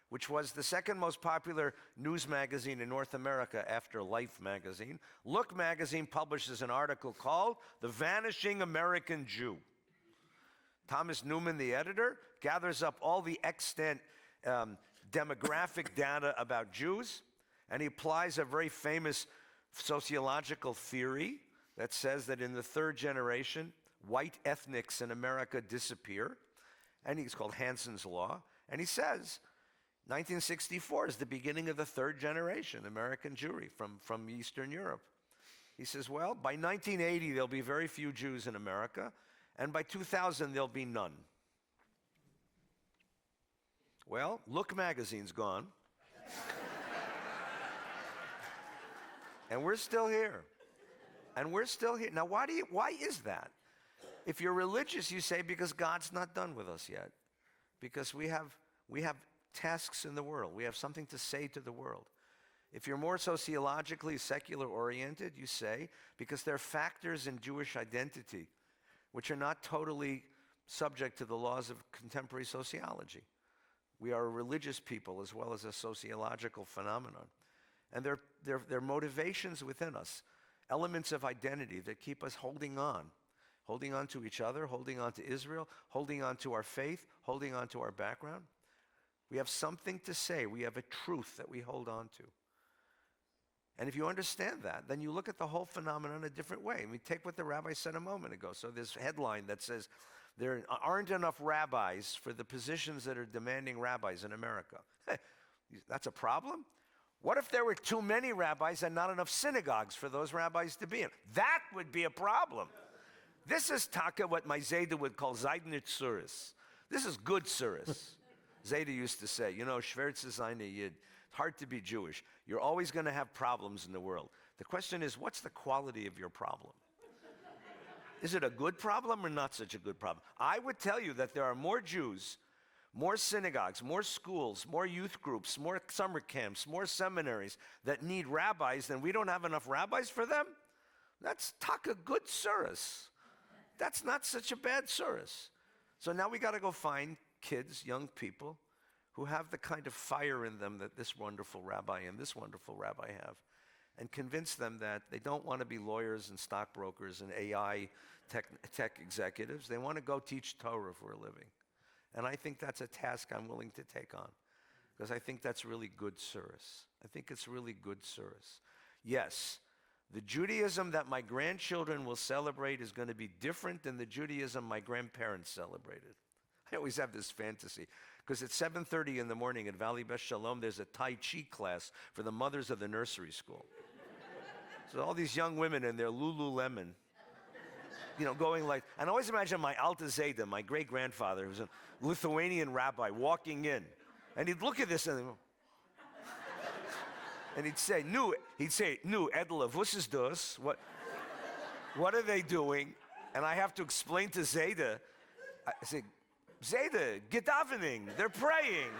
which was the second most popular news magazine in North America after Life magazine. Look magazine publishes an article called The Vanishing American Jew. Thomas Newman, the editor, gathers up all the extant demographic data about Jews, and he applies a very famous sociological theory that says that in the third generation, white ethnics in America disappear, and it's called Hanson's Law, and he says 1964 is the beginning of the third generation American Jewry from Eastern Europe. He says, well, by 1980, there'll be very few Jews in America, and by 2000, there'll be none. Well, Look magazine's gone. And we're still here. And we're still here. Now, why is that? If you're religious, you say, because God's not done with us yet. Because we have tasks in the world. We have something to say to the world. If you're more sociologically secular oriented, you say, because there are factors in Jewish identity which are not totally subject to the laws of contemporary sociology. We are a religious people as well as a sociological phenomenon. And there are motivations within us, elements of identity that keep us holding on to each other, holding on to Israel, holding on to our faith, holding on to our background. We have something to say. We have a truth that we hold on to. And if you understand that, then you look at the whole phenomenon a different way. I mean, take what the rabbi said a moment ago. So this headline that says, there aren't enough rabbis for the positions that are demanding rabbis in America. That's a problem? What if there were too many rabbis and not enough synagogues for those rabbis to be in? That would be a problem. This is taka, what my Zayda would call Zaydnit Suris. This is good Suris. Zayda used to say, you know, Schwerze seine Yid. It's hard to be Jewish. You're always going to have problems in the world. The question is, what's the quality of your problem? Is it a good problem or not such a good problem? I would tell you that there are more Jews, more synagogues, more schools, more youth groups, more summer camps, more seminaries that need rabbis than we don't have enough rabbis for them. That's taka good surus. That's not such a bad surus. So now we got to go find kids, young people, who have the kind of fire in them that this wonderful rabbi and this wonderful rabbi have, and convince them that they don't want to be lawyers and stockbrokers and AI tech executives. They want to go teach Torah for a living. And I think that's a task I'm willing to take on, because I think that's really good service. I think it's really good service. Yes, the Judaism that my grandchildren will celebrate is going to be different than the Judaism my grandparents celebrated. I always have this fantasy, because at 7:30 in the morning at Valley Beth Shalom, there's a Tai Chi class for the mothers of the nursery school. So all these young women in their Lululemon, you know, going like, and I always imagine my Alta Zayda, my great-grandfather, who's a Lithuanian rabbi, walking in, and he'd look at this and he'd say, Nu, Edela, was is das? What are they doing? And I have to explain to Zayda, I say, Zayda, get davening, they're praying.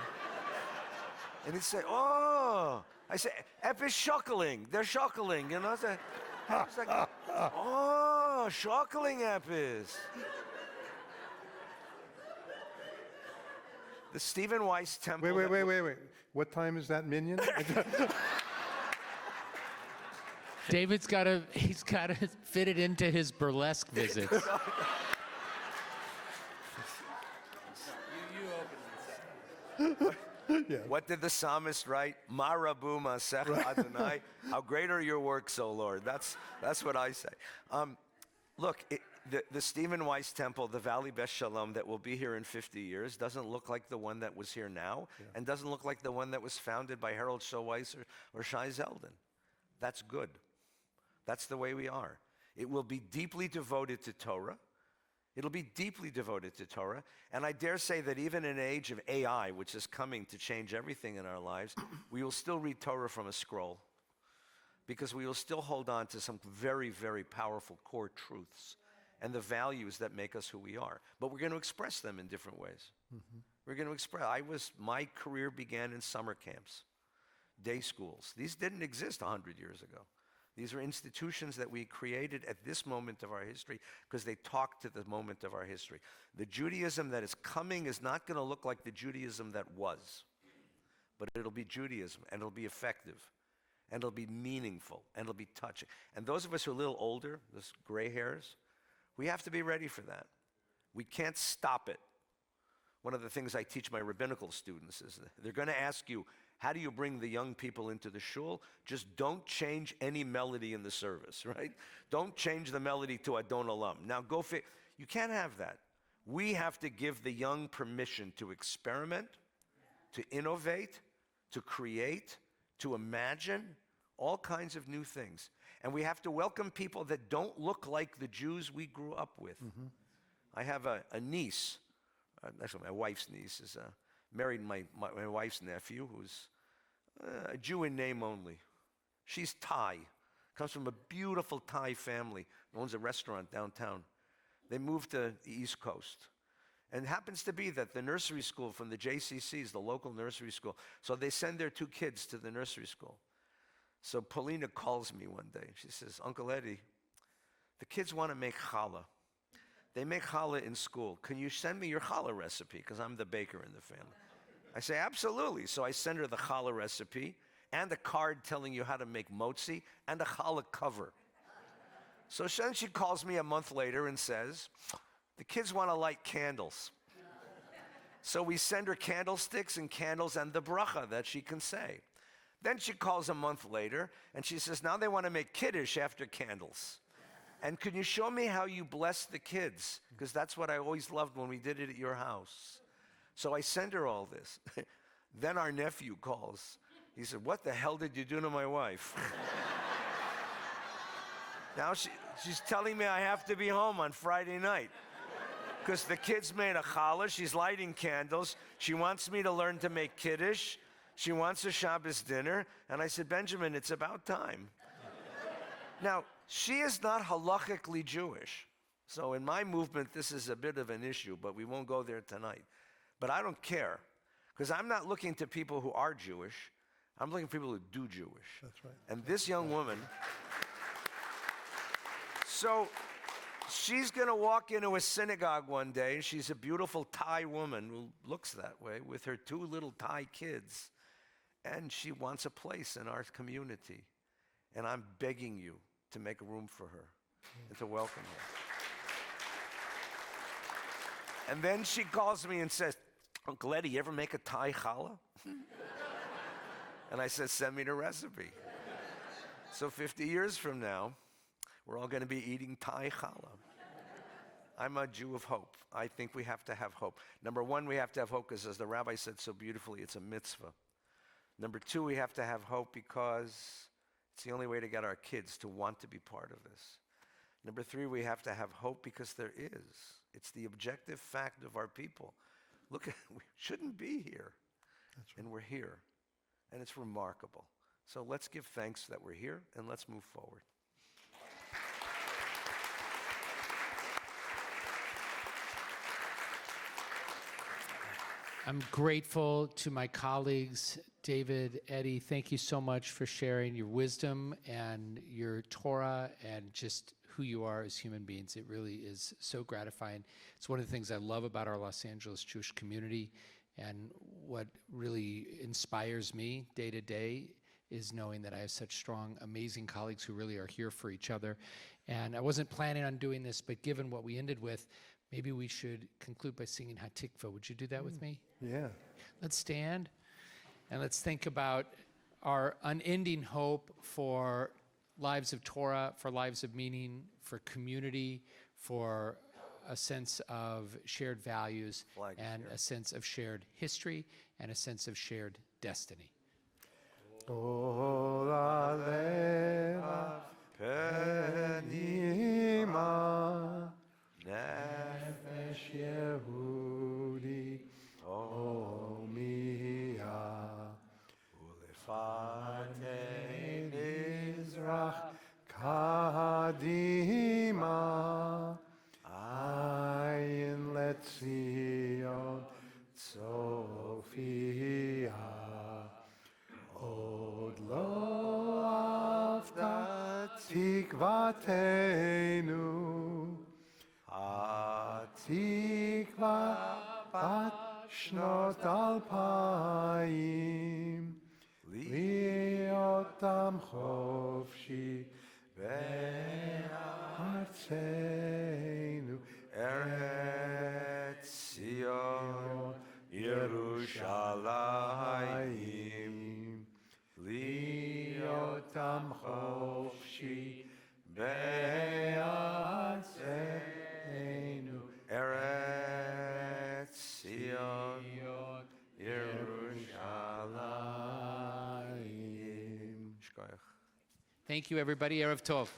And he'd say, oh, I say, Ep is shuckling, they're shuckling, you know? It's like, oh, shuckling Ep is. The Stephen Weiss Temple. Wait. What time is that minion? David's he's got to fit it into his burlesque visits. Yeah. What did the psalmist write? Marabu Masech Adonai. How great are your works, O Lord. That's what I say. Look, the Stephen Weiss Temple, the Valley Beth Shalom that will be here in 50 years, doesn't look like the one that was here now, and doesn't look like the one that was founded by Harold Shulweiss or Shai Zeldin. That's good. That's the way we are. It will be deeply devoted to Torah. It'll be deeply devoted to Torah. And I dare say that even in an age of AI, which is coming to change everything in our lives, we will still read Torah from a scroll, because we will still hold on to some very, very powerful core truths and the values that make us who we are. But we're going to express them in different ways. Mm-hmm. We're going to express. My career began in summer camps, day schools. These didn't exist 100 years ago. These are institutions that we created at this moment of our history because they talk to the moment of our history. The Judaism that is coming is not going to look like the Judaism that was, but it'll be Judaism, and it'll be effective, and it'll be meaningful, and it'll be touching. And those of us who are a little older, those gray hairs, we have to be ready for that. We can't stop it. One of the things I teach my rabbinical students is that they're going to ask you, how do you bring the young people into the shul? Just don't change any melody in the service, right? Don't change the melody to Adon Olam. Now you can't have that. We have to give the young permission to experiment, to innovate, to create, to imagine all kinds of new things. And we have to welcome people that don't look like the Jews we grew up with. I have a niece, actually my wife's niece, is married my wife's nephew, who's a Jew in name only. She's Thai, comes from a beautiful Thai family, owns a restaurant downtown. They moved to the East Coast. And it happens to be that the nursery school from the JCCs, the local nursery school, so they send their 2 kids to the nursery school. So Paulina calls me one day. She says, Uncle Eddie, the kids want to make challah. They make challah in school. Can you send me your challah recipe? Because I'm the baker in the family. I say, absolutely. So I send her the challah recipe and a card telling you how to make motzi and a challah cover. So then she calls me a month later and says, the kids want to light candles. So we send her candlesticks and candles and the bracha that she can say. Then she calls a month later and she says, now they want to make kiddush after candles. And can you show me how you bless the kids? Because that's what I always loved when we did it at your house. So I send her all this. Then our nephew calls. He said, what the hell did you do to my wife? Now she's telling me I have to be home on Friday night. Because the kids made a challah, she's lighting candles. She wants me to learn to make kiddush. She wants a Shabbos dinner. And I said, Benjamin, it's about time. Now, she is not halachically Jewish. So in my movement, this is a bit of an issue, but we won't go there tonight. But I don't care, because I'm not looking to people who are Jewish. I'm looking for people who do Jewish. That's right. And this young woman, so she's going to walk into a synagogue one day. She's a beautiful Thai woman who looks that way with her 2 little Thai kids. And she wants a place in our community. And I'm begging you to make room for her and to welcome her. And then she calls me and says, Uncle Eddie, you ever make a Thai challah? And I said, send me the recipe. So 50 years from now, we're all going to be eating Thai challah. I'm a Jew of hope. I think we have to have hope. Number 1, we have to have hope because, as the rabbi said so beautifully, it's a mitzvah. Number 2, we have to have hope because it's the only way to get our kids to want to be part of this. Number 3, we have to have hope because there is. It's the objective fact of our people. Look, we shouldn't be here. That's right. And we're here. And it's remarkable. So let's give thanks that we're here and let's move forward. I'm grateful to my colleagues, David, Eddie. Thank you so much for sharing your wisdom and your Torah and just who you are as human beings. It really is so gratifying. It's one of the things I love about our Los Angeles Jewish community, and what really inspires me day to day is knowing that I have such strong, amazing colleagues who really are here for each other. And I wasn't planning on doing this, but given what we ended with, maybe we should conclude by singing Hatikva. Would you do that with me? Yeah. Let's stand and let's think about our unending hope for lives of Torah, for lives of meaning, for community, for a sense of shared values, and a sense of shared history, and a sense of shared destiny. Ola leva penima nefesh Yehudi omia ulefanei Mizrach kadima ayin letzion Sophia Od lo avta tikvatenu Hatikva bat shnot alpayim Liotam chofshi be'artzenu Eretz tam chofshi be'artzenu Eretz Zion Yerushalayim. Thank you, everybody. Erev Tov.